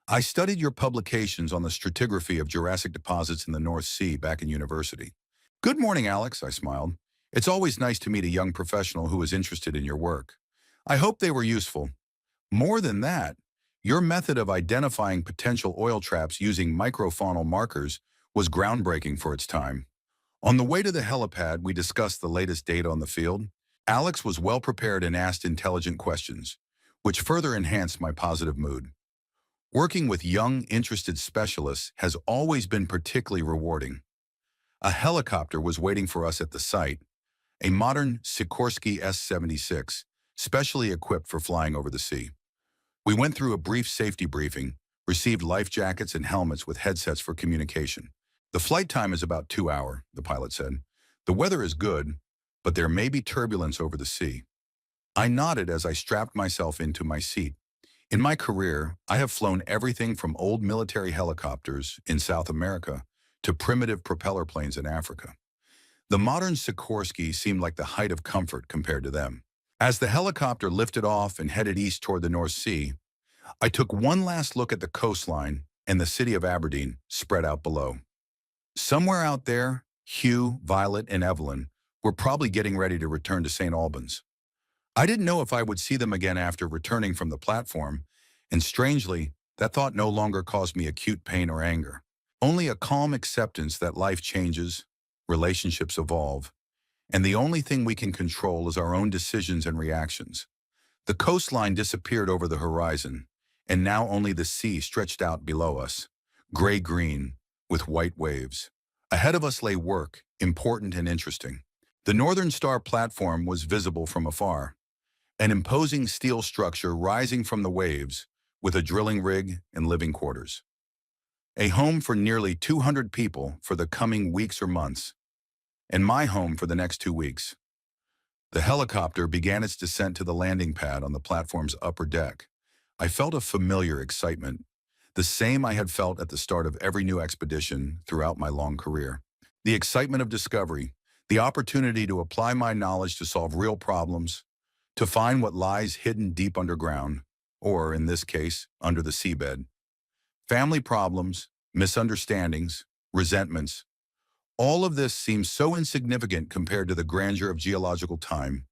Speaker 1: I studied your publications on the stratigraphy of Jurassic deposits in the North Sea back in university. Good morning, Alex, I smiled. It's always nice to meet a young professional who is interested in your work. I hope they were useful. More than that, your method of identifying potential oil traps using microfaunal markers was groundbreaking for its time. On the way to the helipad, we discussed the latest data on the field. Alex was well prepared and asked intelligent questions, which further enhanced my positive mood. Working with young, interested specialists has always been particularly rewarding. A helicopter was waiting for us at the site, a modern Sikorsky S-76, specially equipped for flying over the sea. We went through a brief safety briefing, received life jackets and helmets with headsets for communication. The flight time is about 2 hours, the pilot said. The weather is good, but there may be turbulence over the sea. I nodded as I strapped myself into my seat. In my career, I have flown everything from old military helicopters in South America to primitive propeller planes in Africa. The modern Sikorsky seemed like the height of comfort compared to them. As the helicopter lifted off and headed east toward the North Sea, I took one last look at the coastline and the city of Aberdeen spread out below. Somewhere out there, Hugh, Violet, and Evelyn were probably getting ready to return to St. Albans. I didn't know if I would see them again after returning from the platform, and strangely, that thought no longer caused me acute pain or anger. Only a calm acceptance that life changes, relationships evolve, and the only thing we can control is our own decisions and reactions. The coastline disappeared over the horizon, and now only the sea stretched out below us, gray-green, with white waves. Ahead of us lay work, important and interesting. The Northern Star platform was visible from afar, an imposing steel structure rising from the waves with a drilling rig and living quarters. A home for nearly 200 people for the coming weeks or months, and my home for the next 2 weeks. The helicopter began its descent to the landing pad on the platform's upper deck. I felt a familiar excitement, the same I had felt at the start of every new expedition throughout my long career. The excitement of discovery, the opportunity to apply my knowledge to solve real problems, to find what lies hidden deep underground, or in this case, under the seabed. Family problems, misunderstandings, resentments, all of this seems so insignificant compared to the grandeur of geological time,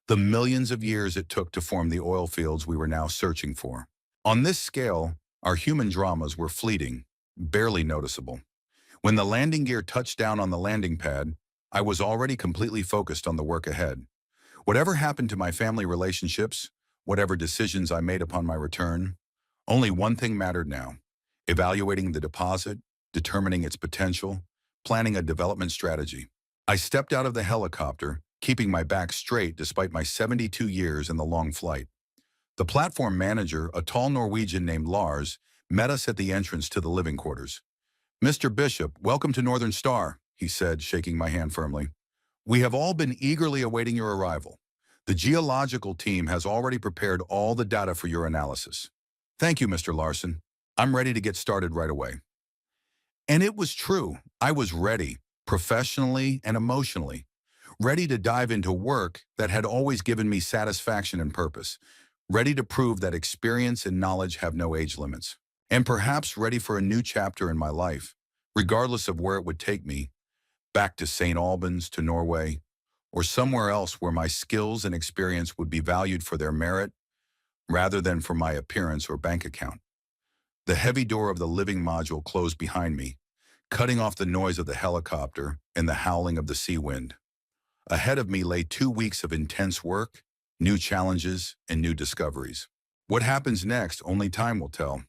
Speaker 1: the millions of years it took to form the oil fields we were now searching for. On this scale, Our human dramas were fleeting, barely noticeable. When the landing gear touched down on the landing pad, I was already completely focused on the work ahead. Whatever happened to my family relationships, whatever decisions I made upon my return, only one thing mattered now: evaluating the deposit, determining its potential, planning a development strategy. I stepped out of the helicopter, keeping my back straight despite my 72 years and the long flight. The platform manager, a tall Norwegian named Lars, met us at the entrance to the living quarters. "Mr. Bishop, welcome to Northern Star," he said, shaking my hand firmly. "We have all been eagerly awaiting your arrival. The geological team has already prepared all the data for your analysis." "Thank you, Mr. Larson. I'm ready to get started right away." And it was true. I was ready, professionally and emotionally, ready to dive into work that had always given me satisfaction and purpose, ready to prove that experience and knowledge have no age limits, and perhaps ready for a new chapter in my life, regardless of where it would take me, back to St. Albans, to Norway, or somewhere else where my skills and experience would be valued for their merit rather than for my appearance or bank account. The heavy door of the living module closed behind me, cutting off the noise of the helicopter and the howling of the sea wind. Ahead of me lay 2 weeks of intense work, new challenges, and new discoveries. What happens next, only time will tell.